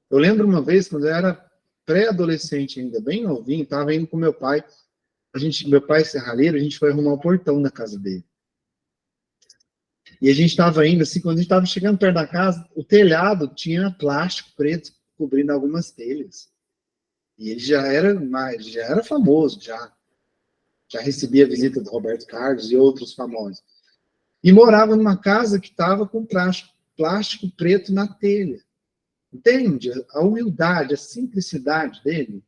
S1: Eu lembro uma vez, quando eu era pré-adolescente ainda, bem novinho, estava indo com meu pai. Meu pai é serralheiro, a gente foi arrumar o portão da casa dele. E a gente estava indo, assim, quando a gente estava chegando perto da casa, o telhado tinha plástico preto cobrindo algumas telhas. E ele já era famoso, já recebia a visita do Roberto Carlos e outros famosos. E morava numa casa que estava com plástico preto na telha. Entende? A humildade, a simplicidade dele.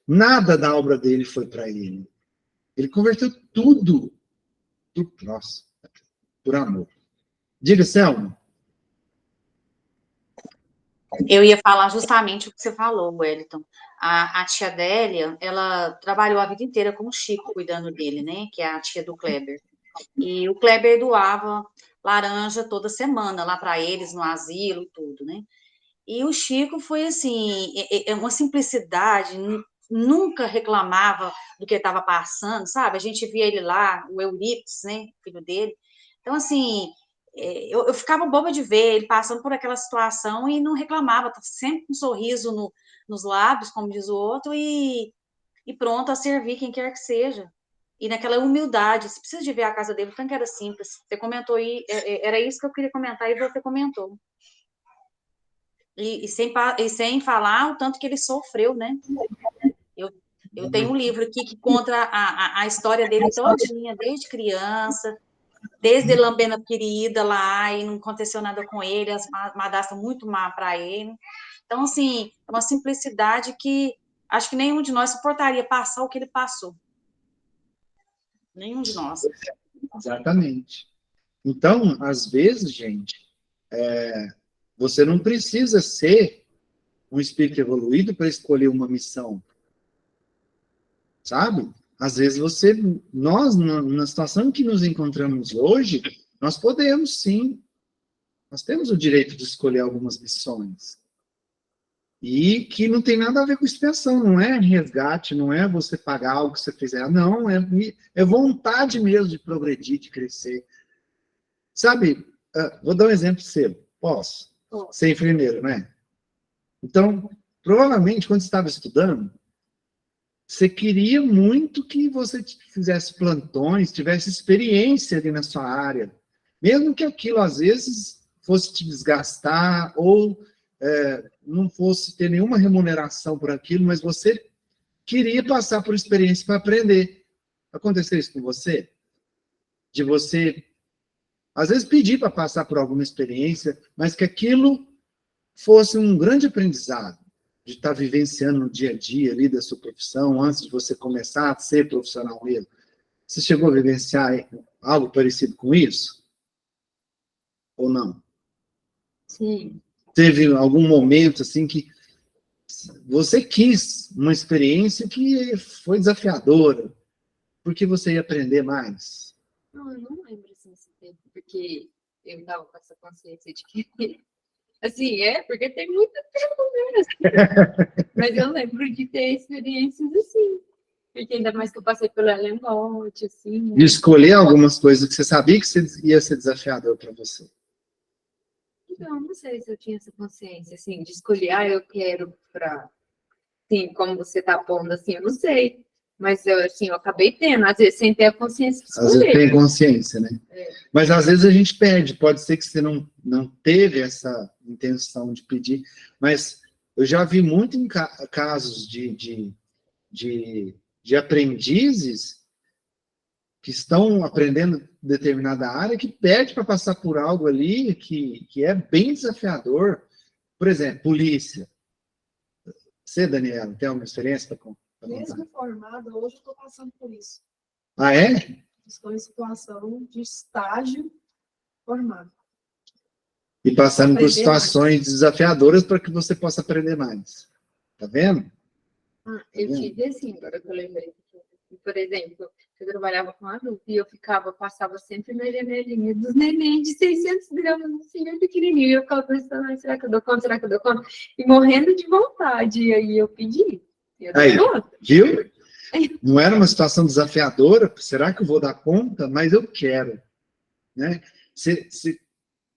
S1: Nada da obra dele foi para ele. Ele converteu tudo do próximo, por amor. Diga, Selma.
S3: Eu ia falar justamente o que você falou, Wellington. A tia Délia, ela trabalhou a vida inteira com o Chico, cuidando dele, né? Que é a tia do Kleber. E o Kleber doava laranja toda semana lá para eles, no asilo e tudo, né? E o Chico foi, assim, uma simplicidade, nunca reclamava do que estava passando, sabe? A gente via ele lá, o Eurípides, né? Filho dele. Então, assim, eu ficava boba de ver ele passando por aquela situação e não reclamava, sempre com um sorriso nos lábios, como diz o outro, e pronto a servir quem quer que seja. E naquela humildade, você precisa de ver a casa dele, tanto que era simples. Você comentou aí, era isso que eu queria comentar, e você comentou. E sem falar o tanto que ele sofreu, né? Eu tenho um livro aqui que conta a história dele todinha, desde criança, desde ele lambendo a ferida lá, e não aconteceu nada com ele, as madrastas muito má para ele. Então, assim, é uma simplicidade que acho que nenhum de nós suportaria passar o que ele passou. Nenhum de nós.
S1: Exatamente. Então, às vezes, gente, você não precisa ser um espírito evoluído para escolher uma missão, sabe? Às vezes nós, na situação em que nos encontramos hoje, nós podemos sim, nós temos o direito de escolher algumas missões. E que não tem nada a ver com expiação, não é resgate, não é você pagar algo que você fizer, não, é vontade mesmo de progredir, de crescer. Sabe, vou dar um exemplo seu, posso? Ser enfermeiro, né? Então, provavelmente, quando você estava estudando, você queria muito que você fizesse plantões, tivesse experiência ali na sua área. Mesmo que aquilo, às vezes, fosse te desgastar ou não fosse ter nenhuma remuneração por aquilo, mas você queria passar por experiência para aprender. Aconteceu isso com você? De você, às vezes, pedir para passar por alguma experiência, mas que aquilo fosse um grande aprendizado, de estar vivenciando no dia a dia ali da sua profissão, antes de você começar a ser profissional mesmo. Você chegou a vivenciar algo parecido com isso? Ou não?
S5: Sim.
S1: Teve algum momento, assim, que você quis uma experiência que foi desafiadora, porque você ia aprender mais?
S5: Não, eu não lembro assim, desse tempo, porque eu estava com essa consciência de que, assim, porque tem muita coisa, mas eu lembro de ter experiências assim, porque ainda mais que eu passei pelo Elembote, assim, né?
S1: De escolher algumas coisas que você sabia que ia ser desafiador para você.
S5: Então, não sei se eu tinha essa consciência, assim, de escolher, eu quero para, assim, como você está pondo, assim, eu não sei. Mas, eu acabei tendo, às vezes, sem ter a consciência de escolher.
S1: Às vezes tem consciência, né? Mas, às vezes, a gente pede. Pode ser que você não teve essa intenção de pedir, mas eu já vi muito em casos de aprendizes que estão aprendendo determinada área, que pede para passar por algo ali que é bem desafiador. Por exemplo, polícia. Você, Daniela, tem alguma experiência para contar?
S6: Mesmo formada, hoje eu estou passando por isso.
S1: Ah, é?
S6: Estou em situação de estágio formado.
S1: E passando por
S6: Aprender
S1: situações desafiadoras para que você possa aprender mais. Tá vendo?
S5: Eu tive assim, agora que eu lembrei. Por exemplo, eu trabalhava com adulto e eu passava sempre na janelinha dos neném de 600 gramas, assim, bem pequenininho. E eu ficava pensando, será que eu dou conta? Será que eu dou conta? E morrendo de vontade. E aí eu pedi.
S1: Aí, viu? Não era uma situação desafiadora? Será que eu vou dar conta? Mas eu quero. Né? Se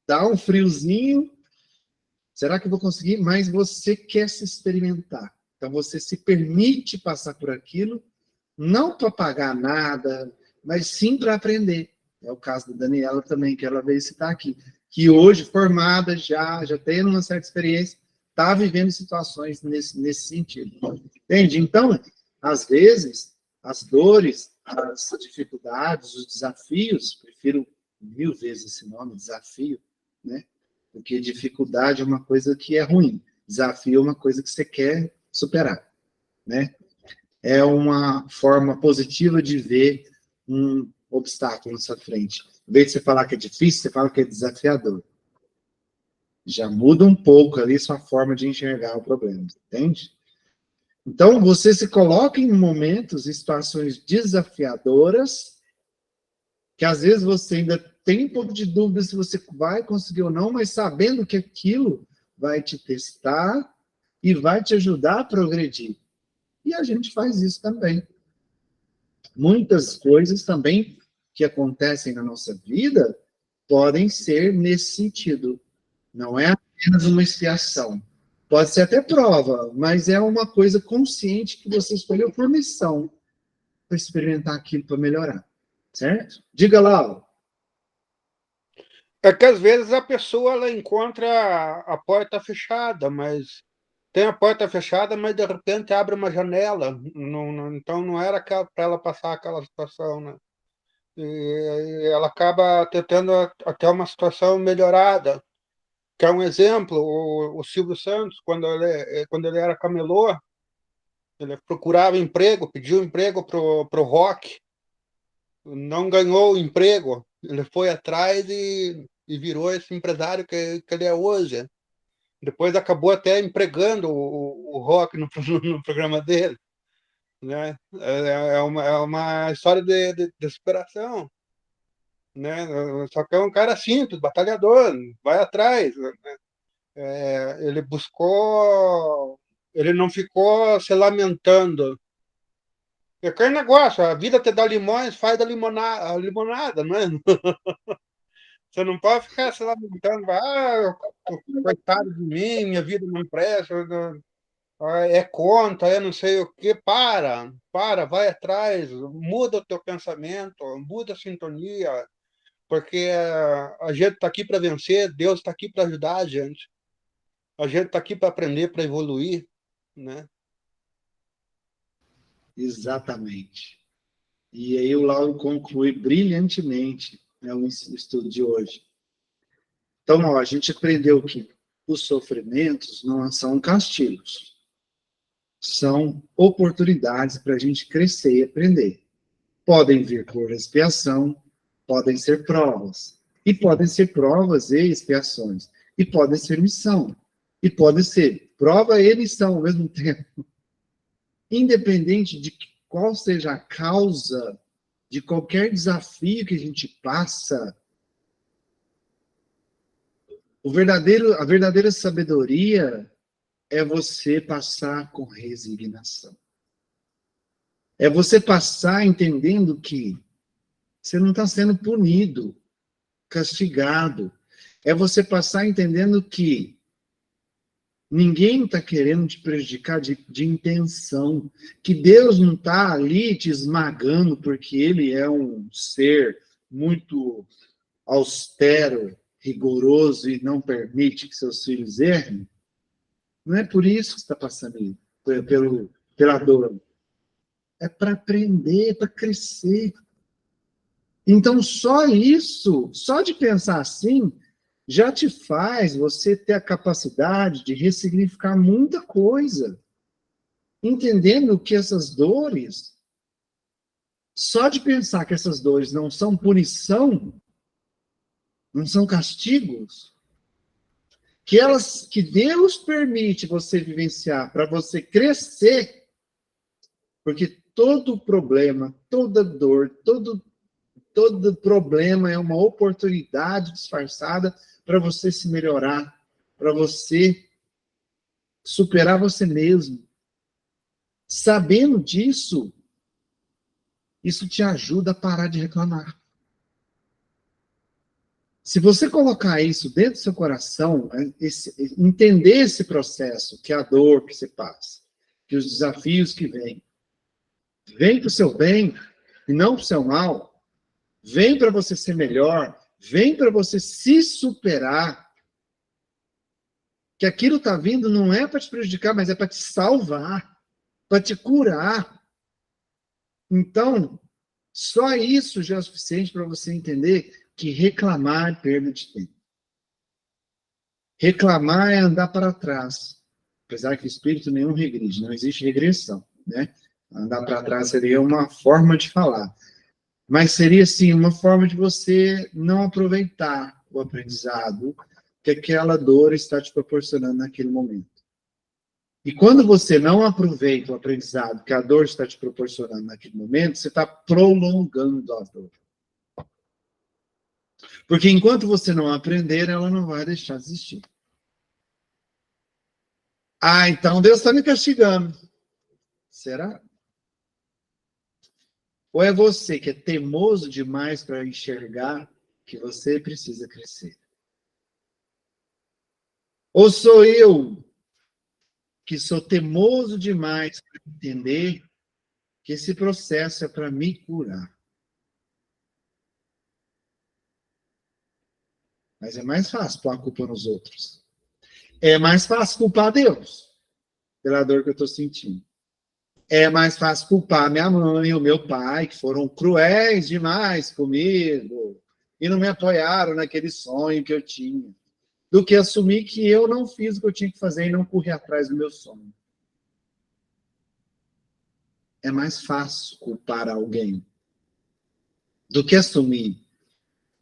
S1: dá um friozinho, será que eu vou conseguir? Mas você quer se experimentar. Então, você se permite passar por aquilo, não para pagar nada, mas sim para aprender. É o caso da Daniela também, que ela veio citar aqui. Que hoje, formada, já tem uma certa experiência, está vivendo situações nesse sentido. Entende? Então, às vezes, as dores, as dificuldades, os desafios, prefiro 1000 vezes esse nome, desafio, né? Porque dificuldade é uma coisa que é ruim, desafio é uma coisa que você quer superar, né? É uma forma positiva de ver um obstáculo na sua frente. Em vez de você falar que é difícil, você fala que é desafiador. Já muda um pouco ali sua forma de enxergar o problema, entende? Então, você se coloca em momentos, em situações desafiadoras, que às vezes você ainda tem um pouco de dúvida se você vai conseguir ou não, mas sabendo que aquilo vai te testar e vai te ajudar a progredir. E a gente faz isso também. Muitas coisas também que acontecem na nossa vida podem ser nesse sentido. Não é apenas uma expiação. Pode ser até prova, mas é uma coisa consciente que você escolheu por missão para experimentar aquilo para melhorar. Certo? Diga lá.
S4: É que às vezes a pessoa ela encontra a porta fechada, mas tem a porta fechada, mas de repente abre uma janela. Então não era para ela passar aquela situação, né? E ela acaba tendo até uma situação melhorada. que é um exemplo, o Silvio Santos, quando ele era camelô, ele procurava emprego, pediu emprego pro Rock, não ganhou o emprego, ele foi atrás e virou esse empresário que ele é hoje. Depois acabou até empregando o Rock no, no programa dele, né? É uma história de superação, né? Só que é um cara simples, batalhador, vai atrás, né? Ele buscou, ele não ficou se lamentando. É aquele negócio, a vida te dá limões, faz da limonada, a limonada, não é? Você não pode ficar se lamentando, coitado de mim, minha vida não presta, é conta, é não sei o quê. Vai atrás, muda o teu pensamento, muda a sintonia, porque a gente está aqui para vencer, Deus está aqui para ajudar a gente está aqui para aprender, para evoluir, né?
S1: Exatamente. E aí o Lauro conclui brilhantemente, né, o estudo de hoje. Então, ó, a gente aprendeu que os sofrimentos não são castigos, são oportunidades para a gente crescer e aprender. Podem vir por expiação, podem ser provas, e podem ser provas e expiações, e podem ser missão, e podem ser prova e missão ao mesmo tempo. Independente de qual seja a causa de qualquer desafio que a gente passa, a verdadeira sabedoria é você passar com resignação. É você passar entendendo que você não está sendo punido, castigado. É você passar entendendo que ninguém está querendo te prejudicar de intenção. Que Deus não está ali te esmagando porque Ele é um ser muito austero, rigoroso e não permite que seus filhos errem. Não é por isso que você está passando pela dor. É para aprender, para crescer. Então, só isso, só de pensar assim, já te faz você ter a capacidade de ressignificar muita coisa. Entendendo que essas dores, só de pensar que essas dores não são punição, não são castigos, que Deus permite você vivenciar para você crescer, porque todo problema, toda dor, todo problema é uma oportunidade disfarçada para você se melhorar, para você superar você mesmo. Sabendo disso, isso te ajuda a parar de reclamar. Se você colocar isso dentro do seu coração, entender esse processo, que é a dor que você passa, que os desafios que vêm para o seu bem e não para o seu mal, vem para você ser melhor, vem para você se superar, que aquilo está vindo não é para te prejudicar, mas é para te salvar, para te curar. Então, só isso já é o suficiente para você entender que reclamar é perda de tempo. Reclamar é andar para trás. Apesar que o espírito nenhum regride, não existe regressão, né? Andar para trás seria uma forma de falar. Mas seria, sim, uma forma de você não aproveitar o aprendizado que aquela dor está te proporcionando naquele momento. E quando você não aproveita o aprendizado que a dor está te proporcionando naquele momento, você está prolongando a dor. Porque enquanto você não aprender, ela não vai deixar de existir. Ah, então Deus está me castigando. Será? Ou é você que é teimoso demais para enxergar que você precisa crescer? Ou sou eu que sou teimoso demais para entender que esse processo é para me curar? Mas é mais fácil pôr a culpa nos outros. É mais fácil culpar Deus pela dor que eu estou sentindo. É mais fácil culpar minha mãe ou meu pai, que foram cruéis demais comigo e não me apoiaram naquele sonho que eu tinha. do que assumir que eu não fiz o que eu tinha que fazer e não corri atrás do meu sonho. É mais fácil culpar alguém do que assumir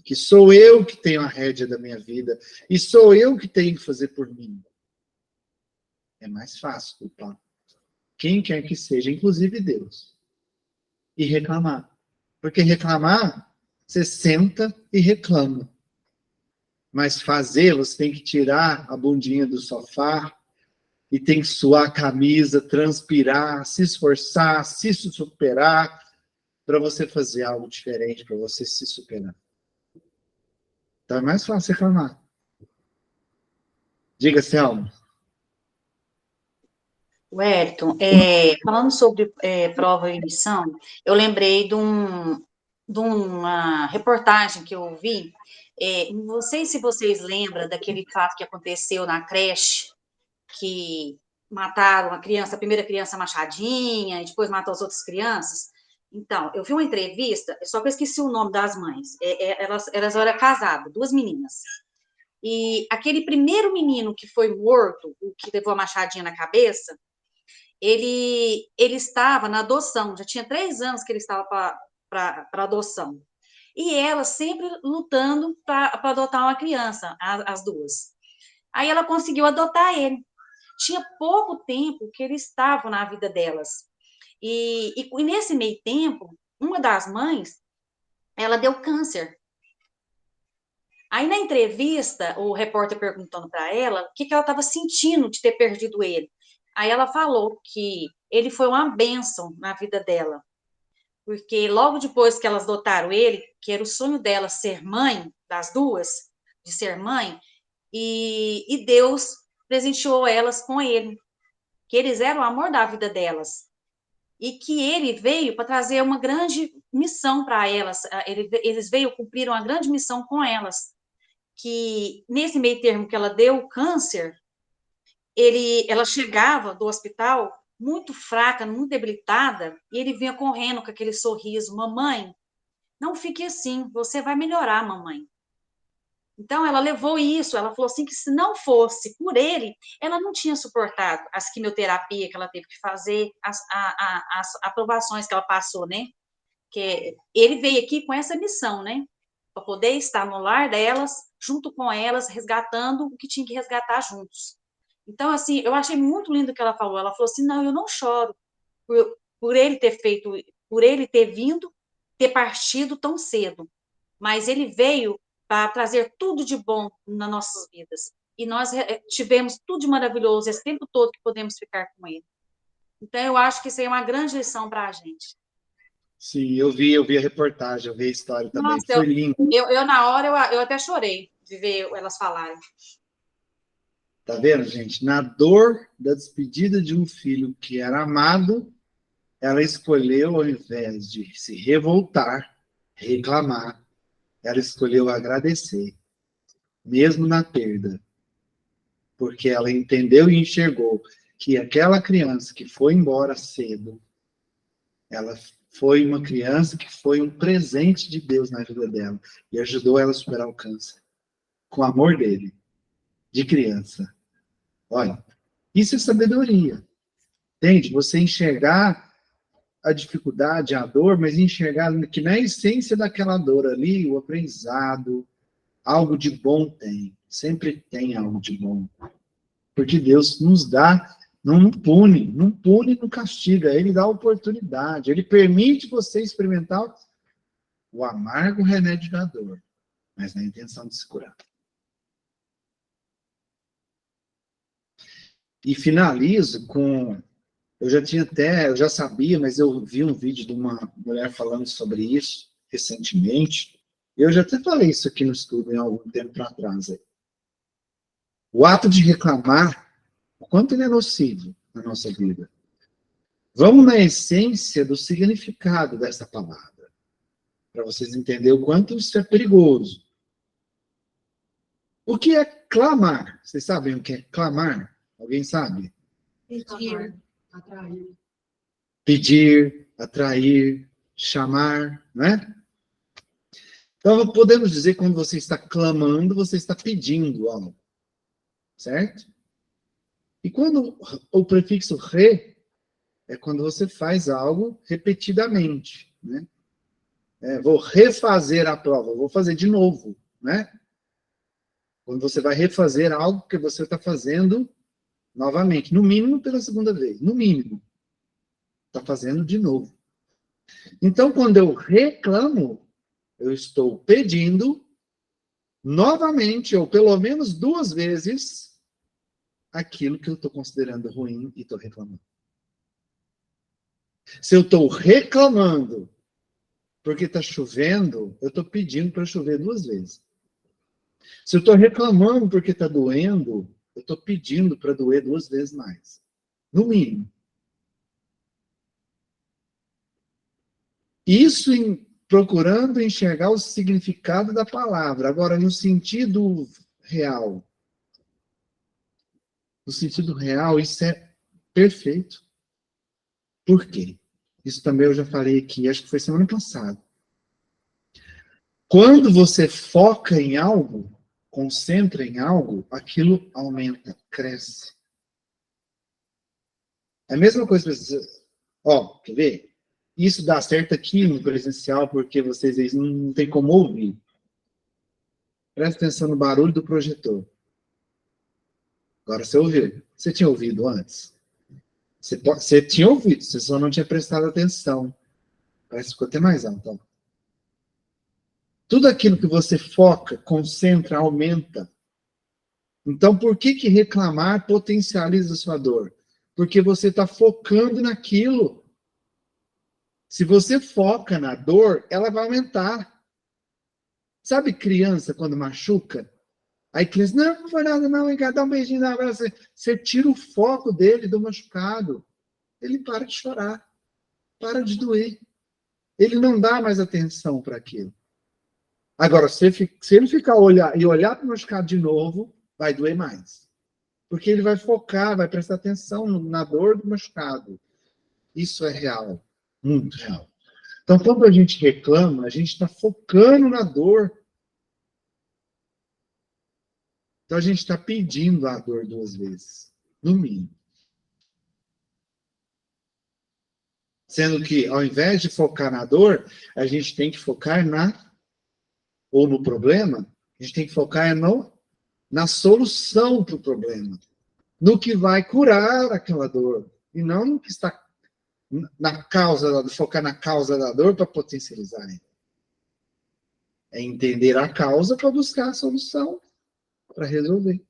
S1: que sou eu que tenho a rédea da minha vida e sou eu que tenho que fazer por mim. É mais fácil culpar quem quer que seja, inclusive Deus, e reclamar. Porque reclamar, você senta e reclama. Mas fazer, você tem que tirar a bundinha do sofá e tem que suar a camisa, transpirar, se esforçar, se superar, para você fazer algo diferente, para você se superar. Então é mais fácil reclamar. Diga, Selma.
S3: Wellington, falando sobre prova e missão, eu lembrei de uma reportagem que eu vi. Não sei se vocês lembram daquele fato que aconteceu na creche, que mataram a primeira criança machadinha, e depois matou as outras crianças. Então, eu vi uma entrevista, só que eu esqueci o nome das mães. Elas eram casadas, 2 meninas. E aquele primeiro menino que foi morto, o que levou a machadinha na cabeça, ele estava na adoção, já tinha 3 anos que ele estava para adoção. E ela sempre lutando para adotar uma criança, as duas. Aí ela conseguiu adotar ele. Tinha pouco tempo que ele estava na vida delas. E nesse meio tempo, uma das mães, ela deu câncer. Aí na entrevista, o repórter perguntando para ela o que ela estava sentindo de ter perdido ele. Aí ela falou que ele foi uma bênção na vida dela, porque logo depois que elas adotaram ele, que era o sonho dela ser mãe, das duas, de ser mãe, e Deus presenteou elas com ele, que eles eram o amor da vida delas, e que ele veio para trazer uma grande missão para elas, eles veio cumprir uma grande missão com elas, que nesse meio termo que ela deu o câncer, ela chegava do hospital muito fraca, muito debilitada, e ele vinha correndo com aquele sorriso, mamãe, não fique assim, você vai melhorar, mamãe. Então, ela levou isso, ela falou assim que se não fosse por ele, ela não tinha suportado as quimioterapias que ela teve que fazer, as aprovações que ela passou, né? Que ele veio aqui com essa missão, né? Para poder estar no lar delas, junto com elas, resgatando o que tinha que resgatar juntos. Então, assim, eu achei muito lindo o que ela falou. Ela falou assim, não, eu não choro por ele ter feito, por ele ter vindo, ter partido tão cedo. Mas ele veio para trazer tudo de bom nas nossas vidas. E nós tivemos tudo de maravilhoso esse tempo todo que podemos ficar com ele. Então, eu acho que isso aí é uma grande lição para a gente.
S1: Sim, eu vi a reportagem, eu vi a história também.
S3: Nossa,
S1: Foi lindo.
S3: Eu na hora, eu até chorei de ver elas falarem.
S1: Tá vendo, gente? Na dor da despedida de um filho que era amado, ela escolheu, ao invés de se revoltar, reclamar, ela escolheu agradecer, mesmo na perda. Porque ela entendeu e enxergou que aquela criança que foi embora cedo, ela foi uma criança que foi um presente de Deus na vida dela e ajudou ela a superar o câncer. Com o amor dele, de criança. Olha, isso é sabedoria. Entende? Você enxergar a dificuldade, a dor, mas enxergar que na essência daquela dor ali, o aprendizado, algo de bom tem. Sempre tem algo de bom. Porque Deus nos dá, não pune, não castiga, Ele dá oportunidade, Ele permite você experimentar o amargo remédio da dor, mas na intenção de se curar. E finalizo com, eu já sabia, mas eu vi um vídeo de uma mulher falando sobre isso recentemente, e eu já até falei isso aqui no estudo em algum tempo atrás. Aí. O ato de reclamar, o quanto ele é nocivo na nossa vida. Vamos na essência do significado dessa palavra, para vocês entenderem o quanto isso é perigoso. O que é clamar? Vocês sabem o que é clamar? Alguém sabe?
S6: Pedir, atrair.
S1: Pedir, atrair, chamar, né? Então, podemos dizer que quando você está clamando, você está pedindo algo. certo? E quando o prefixo re é quando você faz algo repetidamente, né? Vou refazer a prova, vou fazer de novo, né? Quando você vai refazer algo que você está fazendo novamente, no mínimo pela segunda vez, no mínimo. Está fazendo de novo. Então, quando eu reclamo, eu estou pedindo novamente, ou pelo menos 2 vezes, aquilo que eu estou considerando ruim e estou reclamando. Se eu estou reclamando porque está chovendo, eu estou pedindo para chover 2 vezes. Se eu estou reclamando porque está doendo, eu estou pedindo para doer 2 vezes mais. No mínimo. Isso procurando enxergar o significado da palavra. Agora, no sentido real. No sentido real, isso é perfeito. Por quê? Isso também eu já falei aqui, acho que foi semana passada. Quando você foca em algo, concentra em algo, aquilo aumenta, cresce. É a mesma coisa, quer ver? Isso dá certo aqui no presencial, porque vocês não tem como ouvir. Presta atenção no barulho do projetor. Agora você ouviu. Você tinha ouvido antes? Você tinha ouvido, você só não tinha prestado atenção. Parece que ficou até mais alto. Ó. Tudo aquilo que você foca, concentra, aumenta. Então, por que reclamar potencializa a sua dor? Porque você está focando naquilo. Se você foca na dor, ela vai aumentar. Sabe criança quando machuca? Aí criança, não foi nada não, hein, dá um beijinho na abraço. Você tira o foco dele do machucado. Ele para de chorar. Para de doer. Ele não dá mais atenção para aquilo. Agora, se ele ficar olhar para o machucado de novo, vai doer mais. Porque ele vai focar, vai prestar atenção na dor do machucado. Isso é real. Muito real. Então, quando a gente reclama, a gente está focando na dor. Então, a gente está pedindo a dor 2 vezes. No mínimo. Sendo que, ao invés de focar na dor, a gente tem que focar no problema, a gente tem que focar na solução para o problema. No que vai curar aquela dor. E não no que está focar na causa da dor para potencializar. É entender a causa para buscar a solução, para resolver.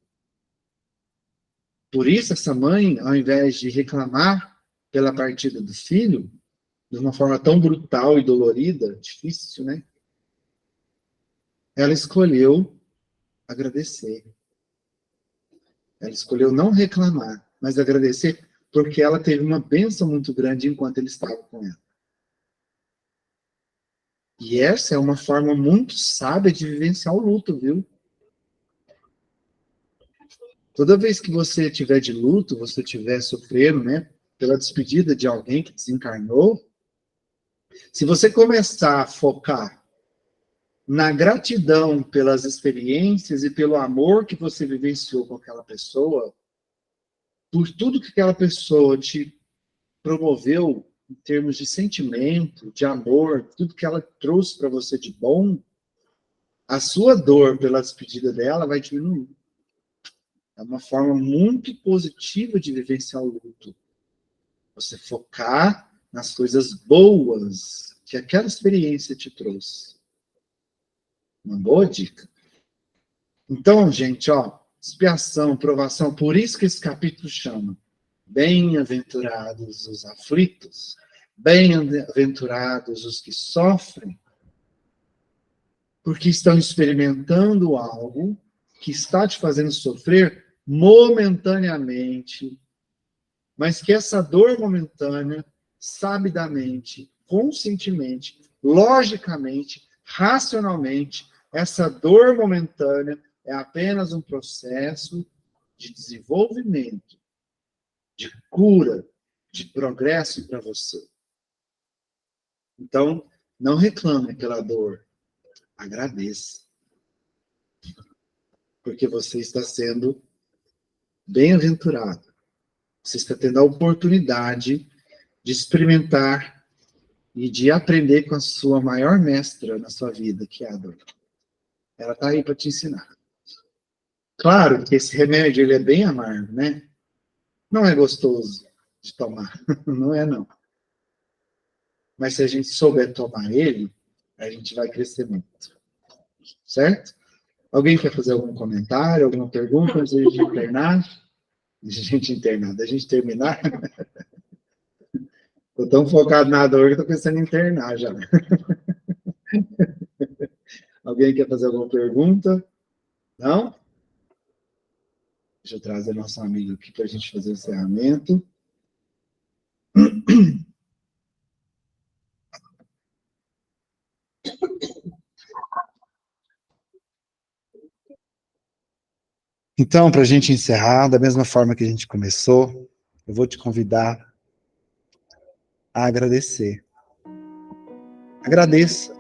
S1: Por isso, essa mãe, ao invés de reclamar pela partida do filho, de uma forma tão brutal e dolorida, difícil, né? Ela escolheu agradecer. Ela escolheu não reclamar, mas agradecer, porque ela teve uma bênção muito grande enquanto ele estava com ela. E essa é uma forma muito sábia de vivenciar o luto, viu? Toda vez que você estiver de luto, você estiver sofrendo, né, pela despedida de alguém que desencarnou, se você começar a focar na gratidão pelas experiências e pelo amor que você vivenciou com aquela pessoa, por tudo que aquela pessoa te promoveu em termos de sentimento, de amor, tudo que ela trouxe para você de bom, a sua dor pela despedida dela vai diminuir. É uma forma muito positiva de vivenciar o luto. Você focar nas coisas boas que aquela experiência te trouxe. Uma boa dica. Então, gente, expiação, provação, por isso que esse capítulo chama Bem-aventurados os aflitos, bem-aventurados os que sofrem, porque estão experimentando algo que está te fazendo sofrer momentaneamente, mas que essa dor momentânea, sabidamente, conscientemente, logicamente, racionalmente, essa dor momentânea é apenas um processo de desenvolvimento, de cura, de progresso para você. Então, não reclame pela dor, agradeça. Porque você está sendo Bem-aventurado. Você está tendo a oportunidade de experimentar e de aprender com a sua maior mestra na sua vida, que é a dor. Ela está aí para te ensinar. Claro que esse remédio ele é bem amargo, né? Não é gostoso de tomar. Não é, não. Mas se a gente souber tomar ele, a gente vai crescer muito. Certo? Alguém quer fazer algum comentário, alguma pergunta antes de a gente internar? Da gente terminar? Estou tão focado na dor que estou pensando em internar já. Alguém quer fazer alguma pergunta? Não? Deixa eu trazer nosso amigo aqui para a gente fazer o encerramento. Então, para a gente encerrar, da mesma forma que a gente começou, eu vou te convidar a agradecer. Agradeça.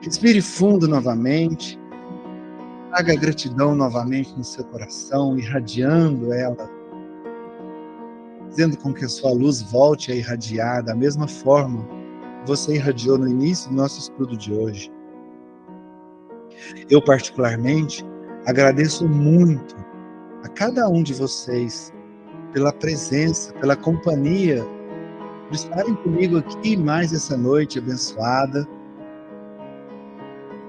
S1: Respire fundo novamente. Traga a gratidão novamente no seu coração, irradiando ela, fazendo com que a sua luz volte a irradiar da mesma forma que você irradiou no início do nosso estudo de hoje. Eu, particularmente, agradeço muito a cada um de vocês pela presença, pela companhia, por estarem comigo aqui mais essa noite abençoada,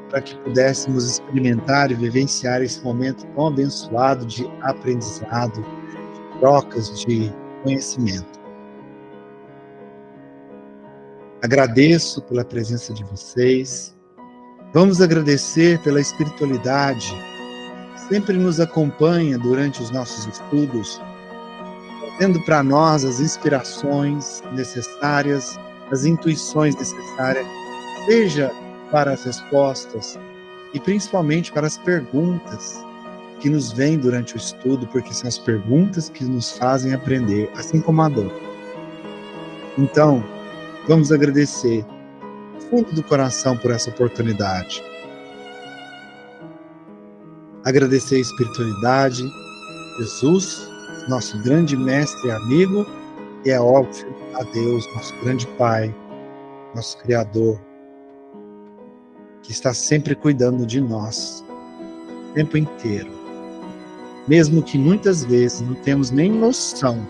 S1: para que pudéssemos experimentar e vivenciar esse momento tão abençoado de aprendizado, de trocas de conhecimento. Agradeço pela presença de vocês. Vamos agradecer pela espiritualidade que sempre nos acompanha durante os nossos estudos, trazendo para nós as inspirações necessárias, as intuições necessárias, seja para as respostas e principalmente para as perguntas que nos vêm durante o estudo, porque são as perguntas que nos fazem aprender, assim como a dor. Então, vamos agradecer do fundo do coração por essa oportunidade. Agradecer a espiritualidade, Jesus, nosso grande mestre e amigo, e é óbvio a Deus, nosso grande Pai, nosso Criador, que está sempre cuidando de nós, o tempo inteiro. Mesmo que muitas vezes não temos nem noção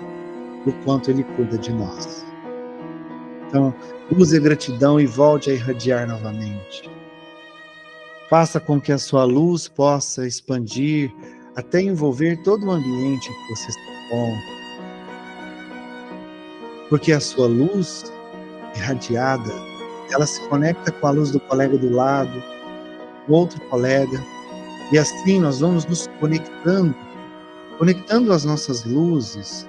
S1: do quanto Ele cuida de nós. Então, use a gratidão e volte a irradiar novamente. Faça com que a sua luz possa expandir até envolver todo o ambiente que você está com. Porque a sua luz irradiada, ela se conecta com a luz do colega do lado, do outro colega, e assim nós vamos nos conectando as nossas luzes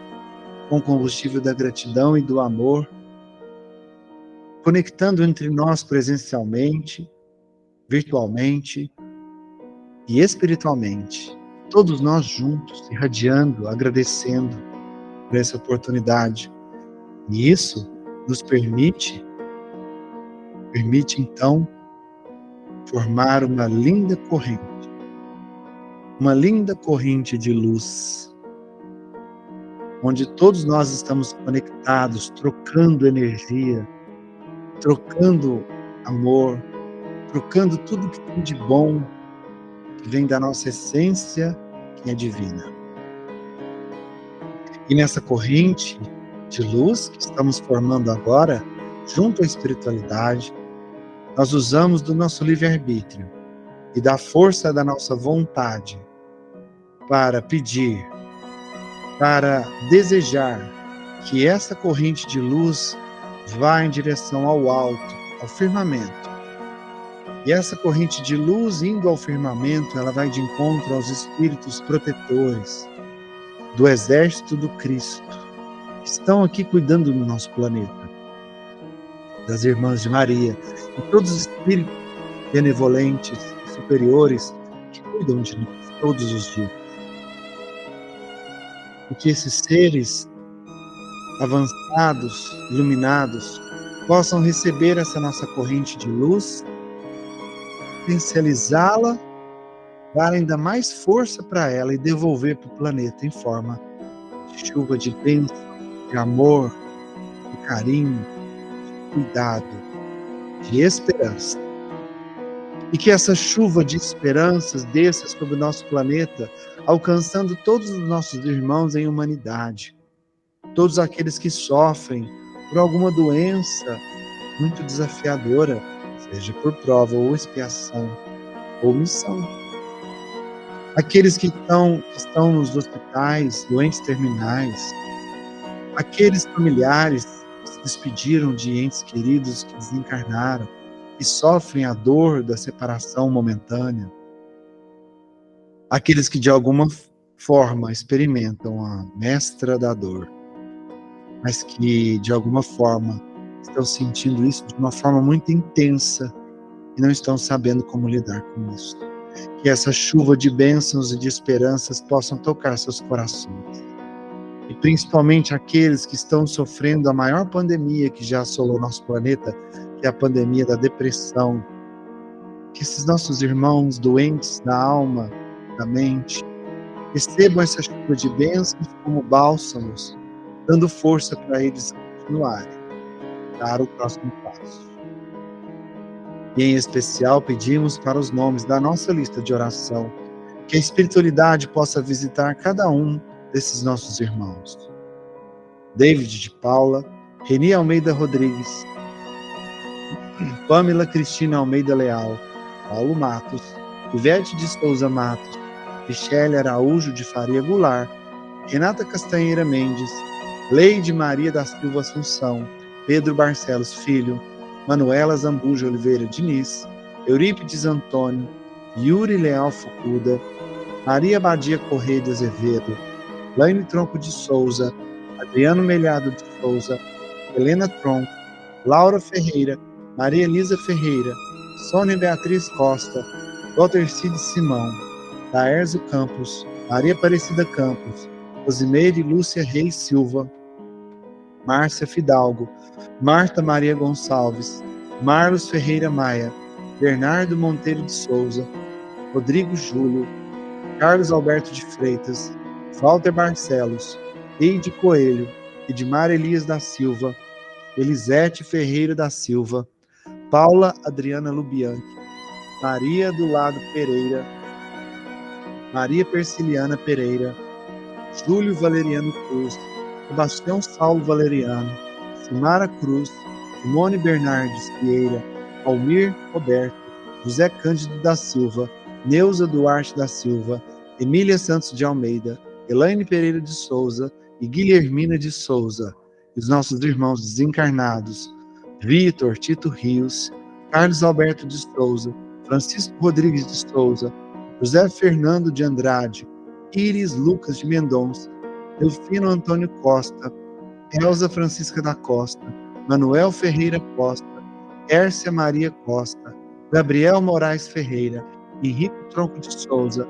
S1: com o combustível da gratidão e do amor, conectando entre nós presencialmente, virtualmente e espiritualmente, todos nós juntos, irradiando, agradecendo por essa oportunidade. E isso nos permite então formar uma linda corrente de luz, onde todos nós estamos conectados, trocando energia, trocando amor, trocando tudo que tem de bom, que vem da nossa essência, que é divina. E nessa corrente de luz que estamos formando agora, junto à espiritualidade, nós usamos do nosso livre-arbítrio e da força da nossa vontade para pedir, para desejar que essa corrente de luz vá em direção ao alto, ao firmamento. E essa corrente de luz indo ao firmamento, ela vai de encontro aos espíritos protetores do exército do Cristo, que estão aqui cuidando do nosso planeta, das irmãs de Maria, e todos os espíritos benevolentes e superiores que cuidam de nós todos os dias. E que esses seres avançados, iluminados, possam receber essa nossa corrente de luz, potencializá-la dar ainda mais força para ela e devolver para o planeta em forma de chuva de bênção, de amor, de carinho, de cuidado, de esperança. E que essa chuva de esperanças desça sobre o nosso planeta, alcançando todos os nossos irmãos em humanidade, todos aqueles que sofrem por alguma doença muito desafiadora, seja por prova ou expiação ou missão. Aqueles que estão nos hospitais, doentes terminais, aqueles familiares que se despediram de entes queridos que desencarnaram e sofrem a dor da separação momentânea, aqueles que de alguma forma experimentam a mestra da dor, mas que de alguma forma estão sentindo isso de uma forma muito intensa e não estão sabendo como lidar com isso. Que essa chuva de bênçãos e de esperanças possam tocar seus corações. E principalmente aqueles que estão sofrendo a maior pandemia que já assolou nosso planeta, que é a pandemia da depressão. Que esses nossos irmãos doentes da alma, da mente, recebam essa chuva de bênçãos como bálsamos, dando força para eles continuarem, dar o próximo passo. E em especial pedimos para os nomes da nossa lista de oração, que a espiritualidade possa visitar cada um desses nossos irmãos. David de Paula, Reni Almeida Rodrigues, Pamela Cristina Almeida Leal, Paulo Matos, Ivete de Souza Matos, Michele Araújo de Faria Goulart, Renata Castanheira Mendes, Leide Maria da Silva Assunção, Pedro Barcelos Filho, Manuela Zambuja Oliveira Diniz, Eurípides Antônio, Yuri Leal Fucuda, Maria Badia Correia de Azevedo, Laine Tronco de Souza, Adriano Melhado de Souza, Helena Tronco, Laura Ferreira, Maria Elisa Ferreira, Sônia Beatriz Costa, Walter Cid Simão, Daércio Campos, Maria Aparecida Campos, Rosimeire Lúcia Reis Silva, Márcia Fidalgo, Marta Maria Gonçalves, Marlos Ferreira Maia, Bernardo Monteiro de Souza, Rodrigo Júlio, Carlos Alberto de Freitas, Walter Barcelos, Eide Coelho, Edmar Elias da Silva, Elisete Ferreira da Silva, Paula Adriana Lubianchi, Maria do Lado Pereira, Maria Persiliana Pereira, Júlio Valeriano Cruz, Sebastião Saulo Valeriano, Simara Cruz, Simone Bernardes Vieira, Almir Roberto, José Cândido da Silva, Neuza Duarte da Silva, Emília Santos de Almeida, Elaine Pereira de Souza e Guilhermina de Souza, e os nossos irmãos desencarnados, Vitor Tito Rios, Carlos Alberto de Souza, Francisco Rodrigues de Souza, José Fernando de Andrade, Iris Lucas de Mendonça, Delfino Antônio Costa, Elza Francisca da Costa, Manuel Ferreira Costa, Hércia Maria Costa, Gabriel Moraes Ferreira, Henrique Tronco de Souza,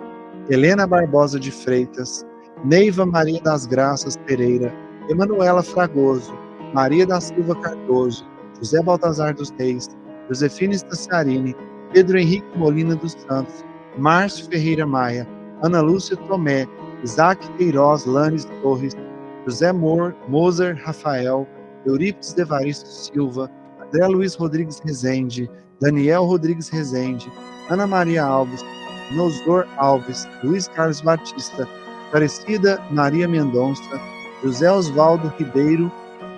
S1: Helena Barbosa de Freitas, Neiva Maria das Graças Pereira, Emanuela Fragoso, Maria da Silva Cardoso, José Baltazar dos Reis, Josefina Staciarini, Pedro Henrique Molina dos Santos, Márcio Ferreira Maia, Ana Lúcia Tomé, Isaac Queiroz Lanes Torres, José Moser Rafael, Eurípides Devaristo Silva, André Luiz Rodrigues Rezende, Daniel Rodrigues Rezende, Ana Maria Alves, Nosdor Alves, Luiz Carlos Batista, Aparecida Maria Mendonça, José Osvaldo Ribeiro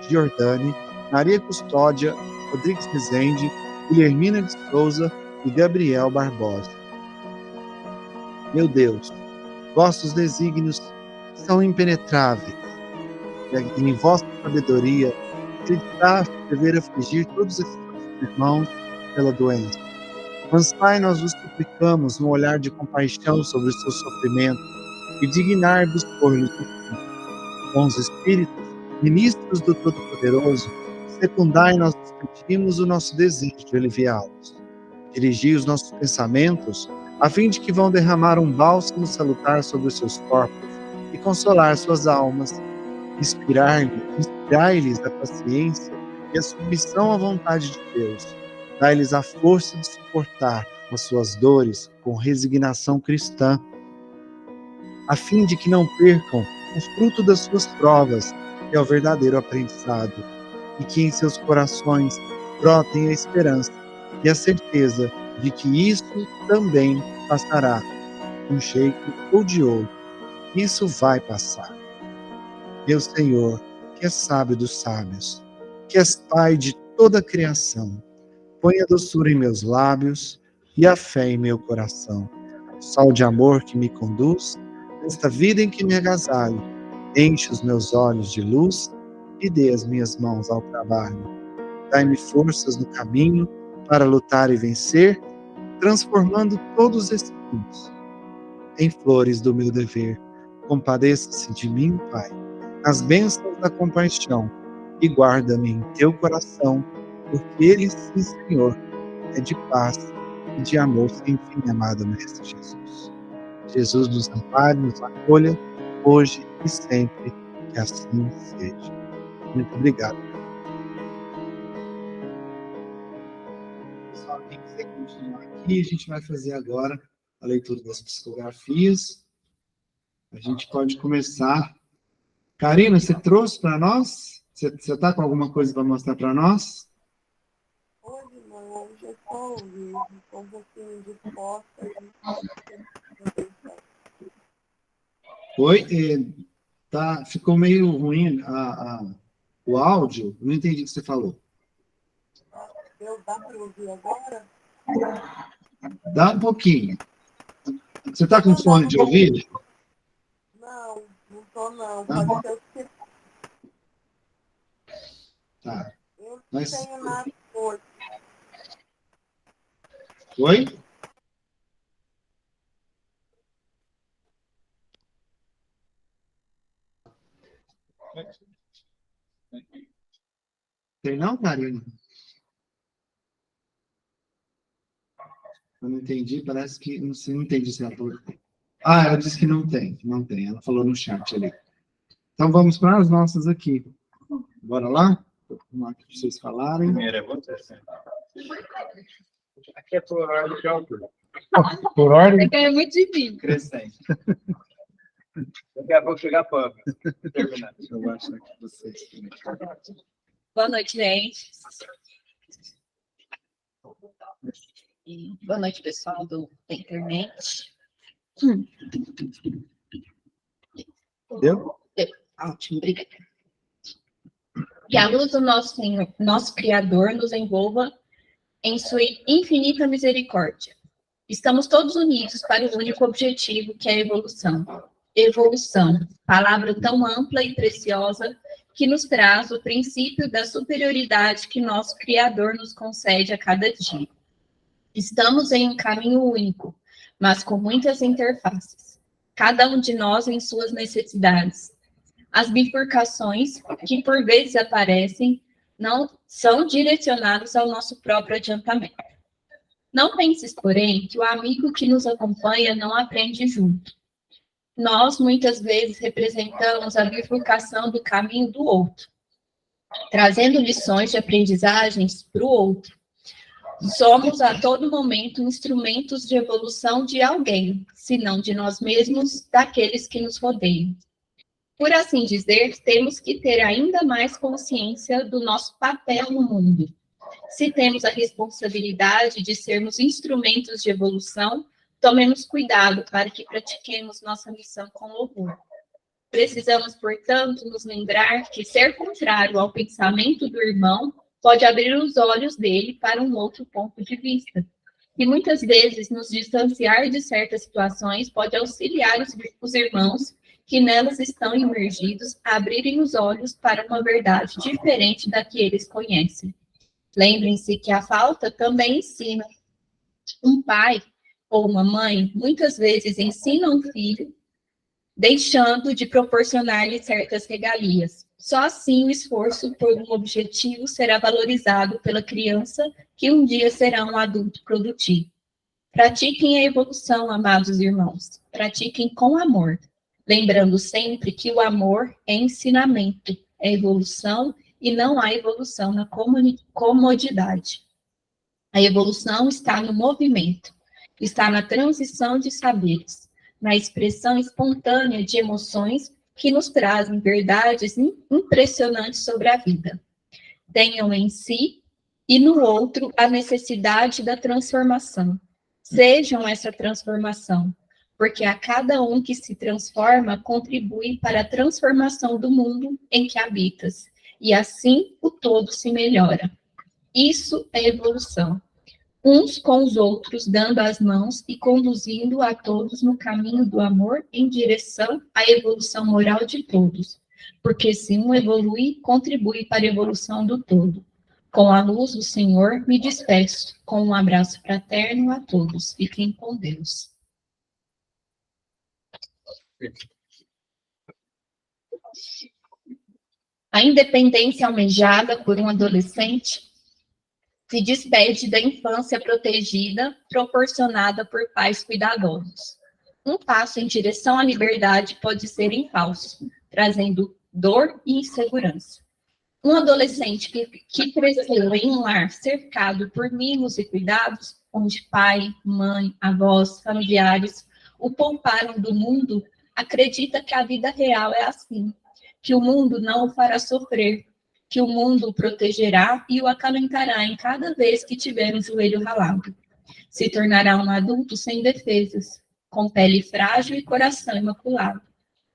S1: Giordani, Maria Custódia Rodrigues Rezende, Guilhermina de Souza e Gabriel Barbosa. Meu Deus, vossos desígnios são impenetráveis, e em vossa sabedoria acreditaste dever afligir todos esses irmãos pela doença. Mas, Pai, nós vos suplicamos um olhar de compaixão sobre o seu sofrimento e dignar-vos por-lhes o fim. Bons Espíritos, ministros do Todo-Poderoso, secundai nós pedimos o nosso desejo de aliviá-los. Dirigi os nossos pensamentos a fim de que vão derramar um bálsamo salutar sobre os seus corpos e consolar suas almas, inspirai-lhes a paciência e a submissão à vontade de Deus, dai-lhes a força de suportar as suas dores com resignação cristã, a fim de que não percam o fruto das suas provas, que é o verdadeiro aprendizado, e que em seus corações brotem a esperança e a certeza de que isso também passará, um jeito ou de outro. Isso vai passar. Meu Senhor, que és sábio dos sábios, que és Pai de toda a criação, põe a doçura em meus lábios e a fé em meu coração. O sol de amor que me conduz, nesta vida em que me agasalho, enche os meus olhos de luz e dê as minhas mãos ao trabalho. Dai-me forças no caminho para lutar e vencer, transformando todos os espinhos em flores do meu dever. Compadeça-se de mim, Pai, nas bênçãos da compaixão, e guarda-me em teu coração, porque ele, sim, Senhor, é de paz e de amor sem fim, amado Mestre Jesus. Jesus nos ampare, nos acolha, hoje e sempre, que assim seja. Muito obrigado. Pessoal, quem quiser continuar aqui, a gente vai fazer agora a leitura das psicografias. A gente pode começar. Karina, você trouxe para nós? Você está com alguma coisa para mostrar para nós?
S7: Hoje não, hoje é só ouvir, estou um pouquinho disposta.
S1: Oi? Ficou meio ruim o áudio, não entendi o que você falou.
S7: Dá para ouvir agora?
S1: Dá um pouquinho. Você está com fone de ouvido?
S7: Não, não estou não.
S1: Tá bom.
S7: Pode ser que
S1: Tá.
S7: eu não
S1: Mas...
S7: tenho nada hoje.
S1: Oi? Tem não, Karina? Eu não entendi, parece que... Não sei, não entendi se ela falou. Ela disse que não tem, não tem. Ela falou no chat ali. Então vamos para as nossas aqui. Bora lá? Vou arrumar aqui para vocês falarem.
S8: Primeiro é você. Aqui é por ordem de altura.
S1: Por ordem?
S5: É muito difícil.
S8: Crescente. Daqui a pouco chegar a pub. Terminar.
S1: Deixa eu baixar aqui para vocês.
S9: Boa noite, gente. E boa noite, pessoal da internet.
S1: Deu?
S9: Ótimo, obrigada. Que a luz do nosso Senhor, nosso Criador, nos envolva em sua infinita misericórdia. Estamos todos unidos para o único objetivo, que é a evolução. Evolução, palavra tão ampla e preciosa que nos traz o princípio da superioridade que nosso Criador nos concede a cada dia. Estamos em um caminho único, mas com muitas interfaces, cada um de nós em suas necessidades. As bifurcações, que por vezes aparecem, não são direcionadas ao nosso próprio adiantamento. Não penses, porém, que o amigo que nos acompanha não aprende junto. Nós, muitas vezes, representamos a bifurcação do caminho do outro, trazendo lições de aprendizagens para o outro. Somos, a todo momento, instrumentos de evolução de alguém, se não de nós mesmos, daqueles que nos rodeiam. Por assim dizer, temos que ter ainda mais consciência do nosso papel no mundo. Se temos a responsabilidade de sermos instrumentos de evolução, tomemos cuidado para que pratiquemos nossa missão com louvor. Precisamos, portanto, nos lembrar que ser contrário ao pensamento do irmão pode abrir os olhos dele para um outro ponto de vista. E muitas vezes nos distanciar de certas situações pode auxiliar os irmãos que nelas estão imergidos a abrirem os olhos para uma verdade diferente da que eles conhecem. Lembrem-se que a falta também ensina. Um pai ou uma mãe muitas vezes ensina um filho, deixando de proporcionar-lhe certas regalias. Só assim o esforço por um objetivo será valorizado pela criança, que um dia será um adulto produtivo. Pratiquem a evolução, amados irmãos. Pratiquem com amor, lembrando sempre que o amor é ensinamento, é evolução, e não há evolução na comodidade. A evolução está no movimento. está na transição de saberes, na expressão espontânea de emoções que nos trazem verdades impressionantes sobre a vida. Tenham em si e no outro a necessidade da transformação. Sejam essa transformação, porque a cada um que se transforma contribui para a transformação do mundo em que habitas, e assim o todo se melhora. Isso é evolução. Uns com os outros, dando as mãos e conduzindo a todos no caminho do amor em direção à evolução moral de todos. Porque se um evolui, contribui para a evolução do todo. Com a luz do Senhor, me despeço, com um abraço fraterno a todos. Fiquem com Deus. A independência almejada por um adolescente se despede da infância protegida, proporcionada por pais cuidadosos. Um passo em direção à liberdade pode ser em falso, trazendo dor e insegurança. Um adolescente que cresceu em um lar cercado por mimos e cuidados, onde pai, mãe, avós, familiares o pouparam do mundo, acredita que a vida real é assim, que o mundo não o fará sofrer, que o mundo o protegerá e o acalentará em cada vez que tiver um joelho ralado. Se tornará um adulto sem defesas, com pele frágil e coração imaculado.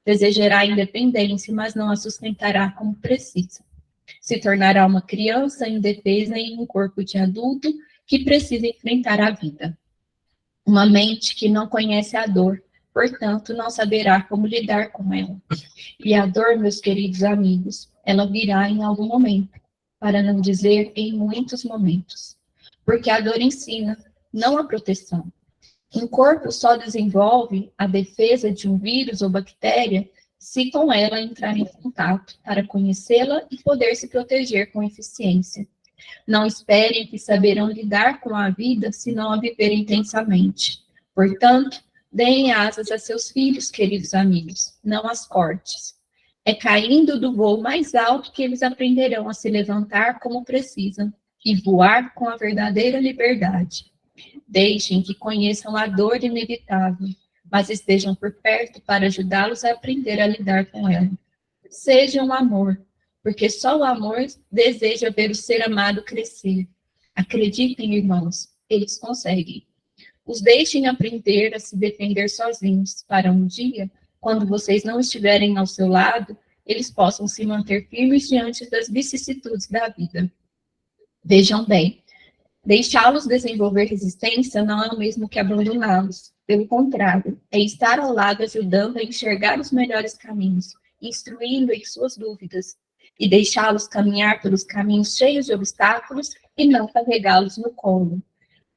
S9: Desejará a independência, mas não a sustentará como precisa. Se tornará uma criança indefesa em um corpo de adulto que precisa enfrentar a vida. Uma mente que não conhece a dor, portanto, não saberá como lidar com ela. E a dor, meus queridos amigos, ela virá em algum momento, para não dizer em muitos momentos. Porque a dor ensina, não a proteção. Um corpo só desenvolve a defesa de um vírus ou bactéria se com ela entrar em contato, para conhecê-la e poder se proteger com eficiência. Não esperem que saberão lidar com a vida se não a viver intensamente. Portanto, deem asas a seus filhos, queridos amigos, não as cortes. É caindo do voo mais alto que eles aprenderão a se levantar como precisam e voar com a verdadeira liberdade. Deixem que conheçam a dor inevitável, mas estejam por perto para ajudá-los a aprender a lidar com ela. Sejam amor, porque só o amor deseja ver o ser amado crescer. Acreditem, irmãos, eles conseguem. Os deixem aprender a se defender sozinhos, para um dia, quando vocês não estiverem ao seu lado, eles possam se manter firmes diante das vicissitudes da vida. Vejam bem, deixá-los desenvolver resistência não é o mesmo que abandoná-los. Pelo contrário, é estar ao lado ajudando a enxergar os melhores caminhos, instruindo em suas dúvidas, e deixá-los caminhar pelos caminhos cheios de obstáculos e não carregá-los no colo.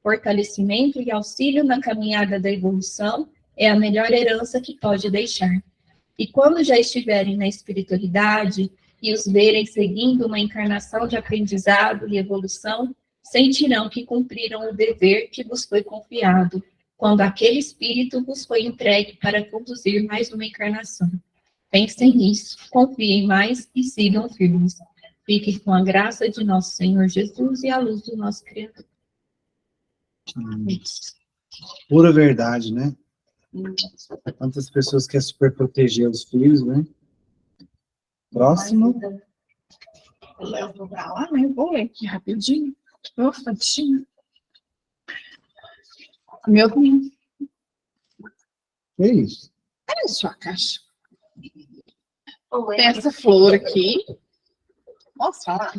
S9: Fortalecimento e auxílio na caminhada da evolução é a melhor herança que pode deixar. E quando já estiverem na espiritualidade e os verem seguindo uma encarnação de aprendizado e evolução, sentirão que cumpriram o dever que vos foi confiado, quando aquele espírito vos foi entregue para conduzir mais uma encarnação. Pensem nisso, confiem mais e sigam firmes. Fiquem com a graça de nosso Senhor Jesus e a luz do nosso Criador.
S1: Pura verdade, né? Quantas pessoas querem super proteger os filhos, né? Próximo.
S6: Eu vou pra lá, né? Vou ler aqui rapidinho. Opa, tinha. Meu Deus.
S1: Que isso?
S6: Olha só a caixa. Tem essa flor aqui. Posso falar?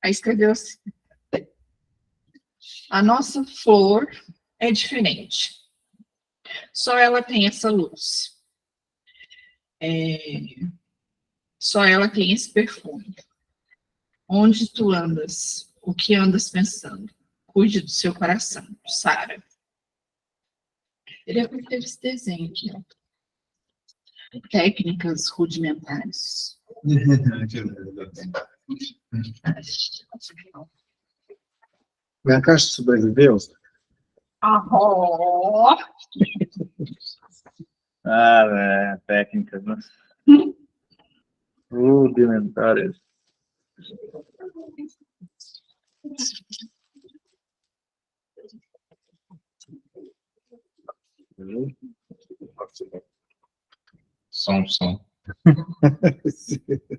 S6: Aí escreveu assim: a nossa flor é diferente. Só ela tem essa luz. Só ela tem esse perfume. Onde tu andas? O que andas pensando? Cuide do seu coração. Sara. Ele é porque teve esse desenho aqui, ó. Técnicas rudimentares.
S1: Minha caixa sobreviveu?
S6: Ahó!
S8: Ah, técnicas, né? Rudimentares. Som.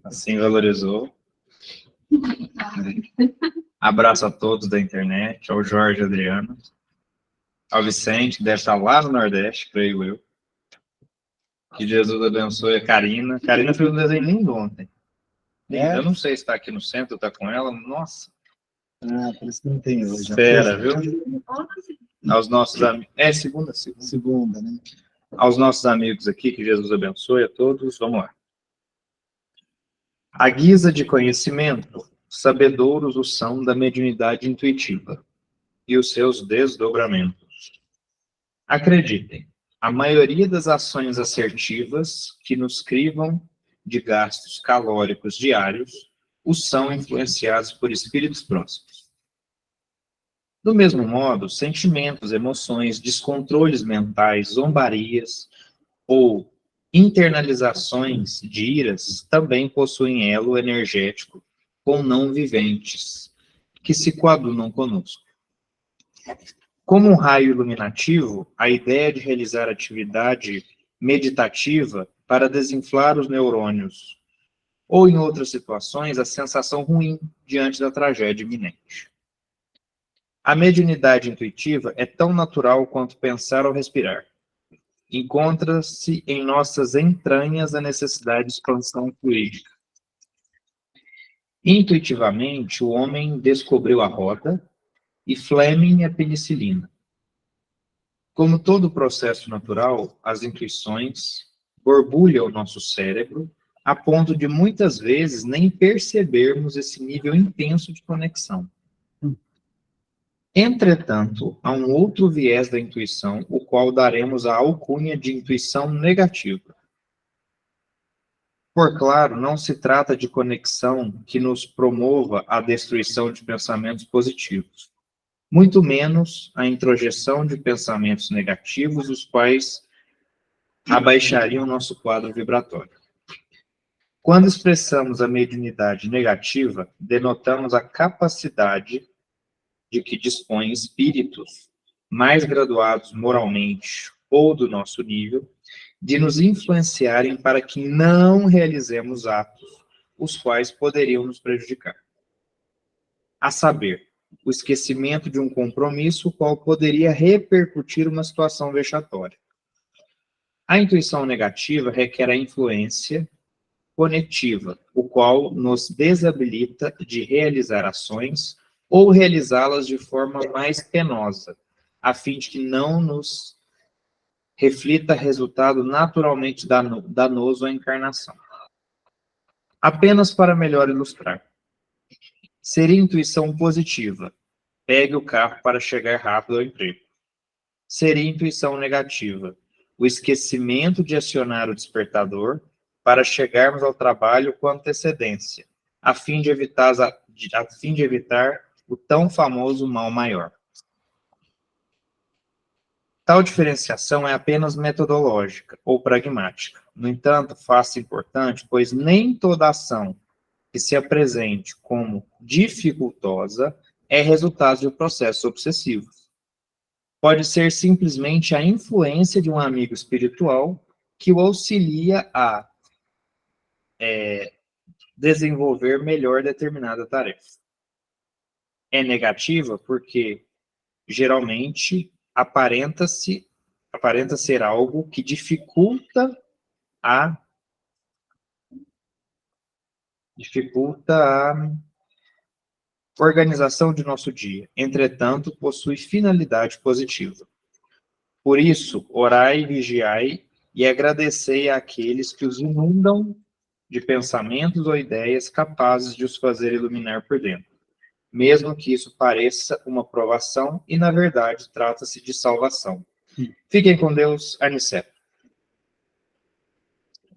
S8: Assim valorizou. Abraço a todos da internet, ao Jorge Adriano, ao Vicente, que deve estar lá no Nordeste, creio eu. Que Jesus abençoe a Karina. Karina fez um desenho lindo ontem. Eu não sei se está aqui no centro, está com ela. Nossa.
S1: Por isso que não tem hoje.
S8: Espera, viu? Aos nossos amigos.
S1: Segunda, né?
S8: Aos nossos amigos aqui, que Jesus abençoe a todos. Vamos lá. À guisa de conhecimento, sabedouros o são da mediunidade intuitiva e os seus desdobramentos. Acreditem, a maioria das ações assertivas que nos crivam de gastos calóricos diários os são influenciados por espíritos próximos. Do mesmo modo, sentimentos, emoções, descontroles mentais, zombarias ou internalizações de iras também possuem elo energético com não viventes, que se coadunam conosco. Como um raio iluminativo, a ideia de realizar atividade meditativa para desinflar os neurônios, ou em outras situações, a sensação ruim diante da tragédia iminente. A mediunidade intuitiva é tão natural quanto pensar ou respirar. Encontra-se em nossas entranhas a necessidade de expansão fluídica. Intuitivamente, o homem descobriu a roda e Fleming a penicilina. Como todo processo natural, as intuições borbulham o nosso cérebro a ponto de muitas vezes nem percebermos esse nível intenso de conexão. Entretanto, há um outro viés da intuição, o qual daremos a alcunha de intuição negativa. Por claro, não se trata de conexão que nos promova a destruição de pensamentos positivos, muito menos a introjeção de pensamentos negativos, os quais abaixariam nosso quadro vibratório. Quando expressamos a mediunidade negativa, denotamos a capacidade de que dispõem espíritos mais graduados moralmente ou do nosso nível, de nos influenciarem para que não realizemos atos os quais poderiam nos prejudicar. A saber, o esquecimento de um compromisso, o qual poderia repercutir uma situação vexatória. A intuição negativa requer a influência conectiva, o qual nos desabilita de realizar ações ou realizá-las de forma mais penosa, a fim de que não nos reflita resultado naturalmente danoso à encarnação. Apenas para melhor ilustrar. Seria intuição positiva. Pegue o carro para chegar rápido ao emprego. Seria intuição negativa. O esquecimento de acionar o despertador para chegarmos ao trabalho com antecedência, a fim de evitar o tão famoso mal maior. Tal diferenciação é apenas metodológica ou pragmática. No entanto, faça importante, pois nem toda ação que se apresente como dificultosa é resultado de um processo obsessivo. Pode ser simplesmente a influência de um amigo espiritual que o auxilia a desenvolver melhor determinada tarefa. É negativa porque, geralmente, aparenta ser algo que dificulta a organização de nosso dia. Entretanto, possui finalidade positiva. Por isso, orai, vigiai e agradecei àqueles que os inundam de pensamentos ou ideias capazes de os fazer iluminar por dentro, mesmo que isso pareça uma provação e, na verdade, trata-se de salvação. Fiquem com Deus, Aniceto.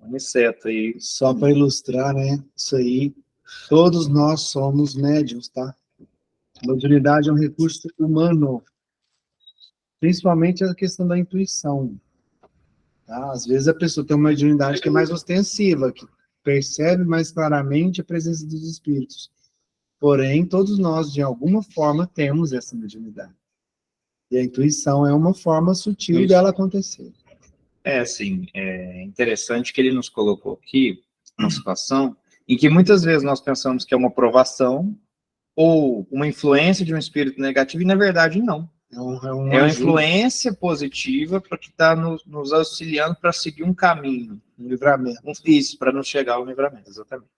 S8: Aniceto aí.
S1: Só para ilustrar, né? Isso aí, todos nós somos médiuns, tá? A mediunidade é um recurso humano, principalmente a questão da intuição. Tá? Às vezes a pessoa tem uma mediunidade que é mais ostensiva, que percebe mais claramente a presença dos espíritos. Porém, todos nós, de alguma forma, temos essa mediunidade. E a intuição é uma forma sutil dela acontecer.
S8: Assim, é interessante que ele nos colocou aqui uma situação em que muitas vezes nós pensamos que é uma provação ou uma influência de um espírito negativo, e na verdade não. É uma influência positiva para que está nos auxiliando para seguir um caminho.
S1: Um livramento.
S8: Isso, para nos chegar ao livramento, exatamente.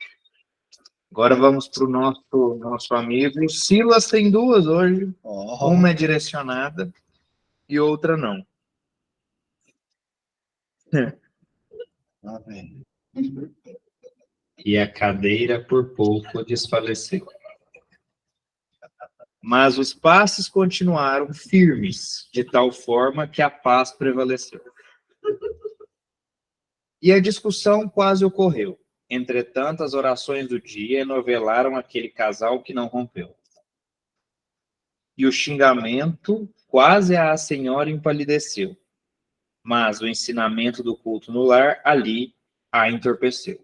S8: Agora vamos para o nosso amigo. Silas tem duas hoje. Uma é direcionada e outra não. E a cadeira por pouco desfaleceu. Mas os passos continuaram firmes, de tal forma que a paz prevaleceu. E a discussão quase ocorreu. Entretanto, as orações do dia enovelaram aquele casal que não rompeu. E o xingamento quase a senhora empalideceu. Mas o ensinamento do culto no lar ali a entorpeceu.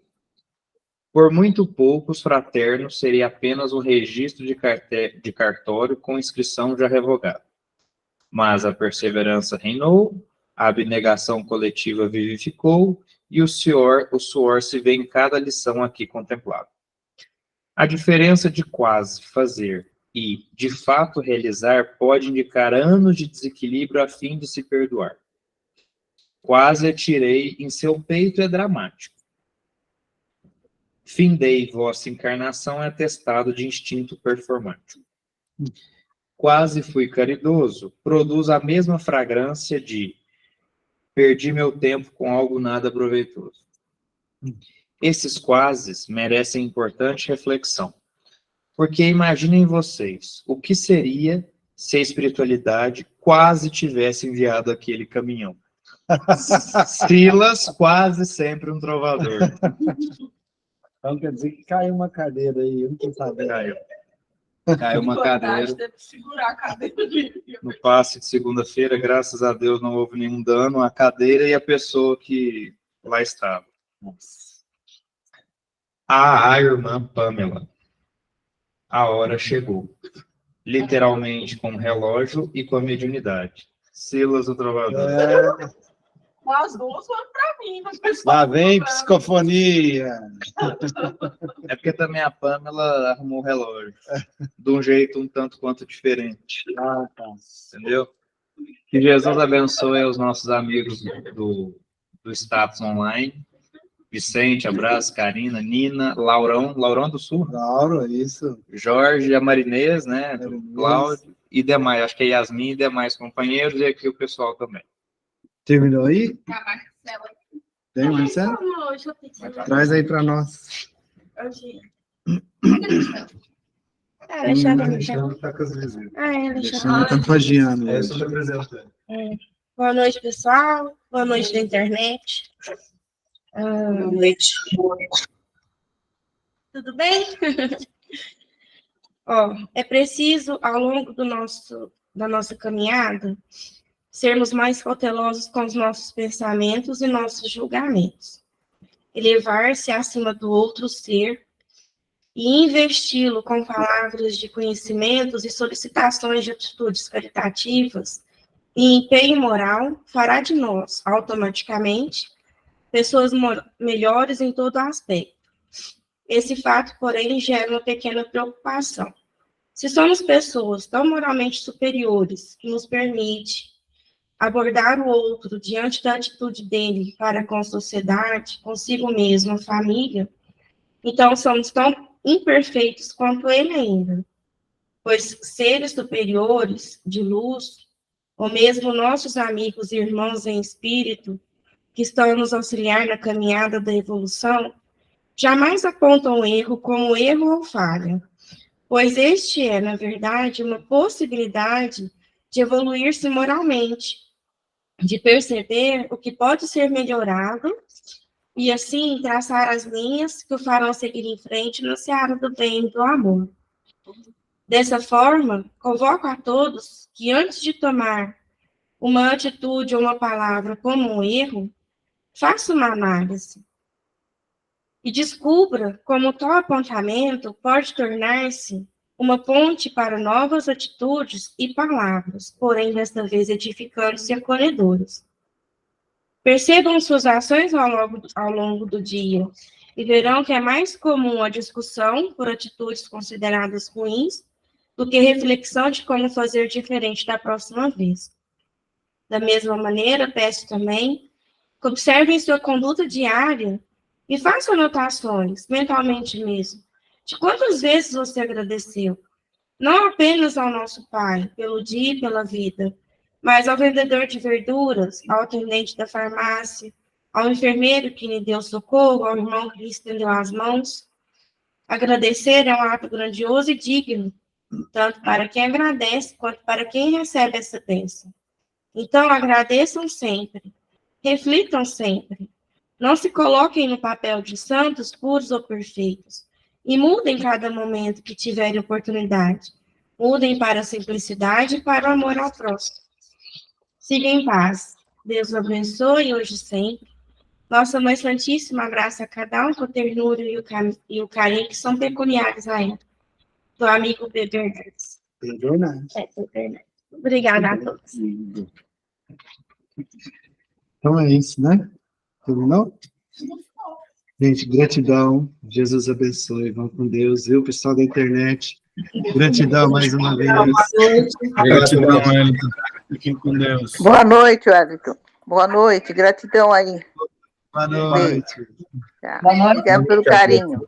S8: Por muito pouco, os fraternos seria apenas um registro de cartório com inscrição já revogada. Mas a perseverança reinou, a abnegação coletiva vivificou, e o suor se vê em cada lição aqui contemplada. A diferença de quase fazer e, de fato, realizar pode indicar anos de desequilíbrio a fim de se perdoar. Quase atirei em seu peito é dramático. Findei vossa encarnação é atestado de instinto performático. Quase fui caridoso, produz a mesma fragrância de perdi meu tempo com algo nada proveitoso. Esses quases merecem importante reflexão, porque imaginem vocês o que seria se a espiritualidade quase tivesse enviado aquele caminhão. Silas, quase sempre um trovador.
S1: Então quer dizer que caiu uma cadeira aí, eu não tô sabendo.
S8: Caiu uma cadeira. No passe de segunda-feira, graças a Deus, não houve nenhum dano à cadeira e à pessoa que lá estava. A irmã Pamela. A hora chegou. Literalmente com o relógio e com a mediunidade. Silas, o trovador.
S9: As duas foram para mim.
S1: Lá vem psicofonia.
S8: É porque também a Pamela arrumou o relógio. De um jeito um tanto quanto diferente. Entendeu? Que Jesus abençoe os nossos amigos do Status Online. Vicente, abraço, Karina, Nina, Laurão do Sul.
S1: Lauro, isso.
S8: Jorge, a Marinês, né? Cláudio e demais. Acho que é Yasmin e demais companheiros, e aqui o pessoal também.
S1: Terminou aí? Tem, Marcelo? Traz aí para nós.
S9: Alexandre
S1: tá com as visitas.
S9: Alexandre
S1: tá pagiando.
S9: Boa noite, pessoal. Boa noite da internet.
S3: Boa noite.
S9: Tudo bem? É preciso, ao longo da nossa caminhada, sermos mais cautelosos com os nossos pensamentos e nossos julgamentos. Elevar-se acima do outro ser e investi-lo com palavras de conhecimentos e solicitações de atitudes caritativas e empenho moral fará de nós, automaticamente, pessoas melhores em todo aspecto. Esse fato, porém, gera uma pequena preocupação. Se somos pessoas tão moralmente superiores que nos permite abordar o outro diante da atitude dele para com a sociedade, consigo mesmo, a família, então somos tão imperfeitos quanto ele ainda, pois seres superiores, de luz, ou mesmo nossos amigos e irmãos em espírito, que estão a nos auxiliar na caminhada da evolução, jamais apontam o erro como erro ou falha, pois este é, na verdade, uma possibilidade de evoluir-se moralmente, de perceber o que pode ser melhorado e, assim, traçar as linhas que o farão seguir em frente no seara do bem e do amor. Dessa forma, convoco a todos que, antes de tomar uma atitude ou uma palavra como um erro, faça uma análise
S10: e descubra como tal apontamento pode tornar-se uma ponte para novas atitudes e palavras, porém, desta vez, edificantes e acolhedoras. Percebam suas ações ao longo do dia e verão que é mais comum a discussão por atitudes consideradas ruins do que reflexão de como fazer diferente da próxima vez. Da mesma maneira, peço também que observem sua conduta diária e façam anotações, mentalmente mesmo, de quantas vezes você agradeceu, não apenas ao nosso Pai, pelo dia e pela vida, mas ao vendedor de verduras, ao atendente da farmácia, ao enfermeiro que lhe deu socorro, ao irmão que lhe estendeu as mãos. Agradecer é um ato grandioso e digno, tanto para quem agradece quanto para quem recebe essa bênção. Então, agradeçam sempre, reflitam sempre, não se coloquem no papel de santos, puros ou perfeitos, e mudem cada momento que tiverem oportunidade. Mudem para a simplicidade e para o amor ao próximo. Siga em paz. Deus o abençoe hoje e sempre. Nossa Mãe Santíssima abraça cada um com a ternura e o carinho que são peculiares a ela. Do amigo Pedro Bernardes.
S1: Pedro Bernardes.
S10: Pedro Bernardes. Obrigada a todos.
S1: Então é isso, né? Terminou? Gente, gratidão. Jesus abençoe. Vamos com Deus. Viu, pessoal da internet? Gratidão mais uma vez.
S11: Gratidão, Wellington. Fiquem com Deus.
S2: Boa noite, Wellington. Boa noite, gratidão aí.
S1: Boa noite.
S2: Tá. Obrigado pelo carinho.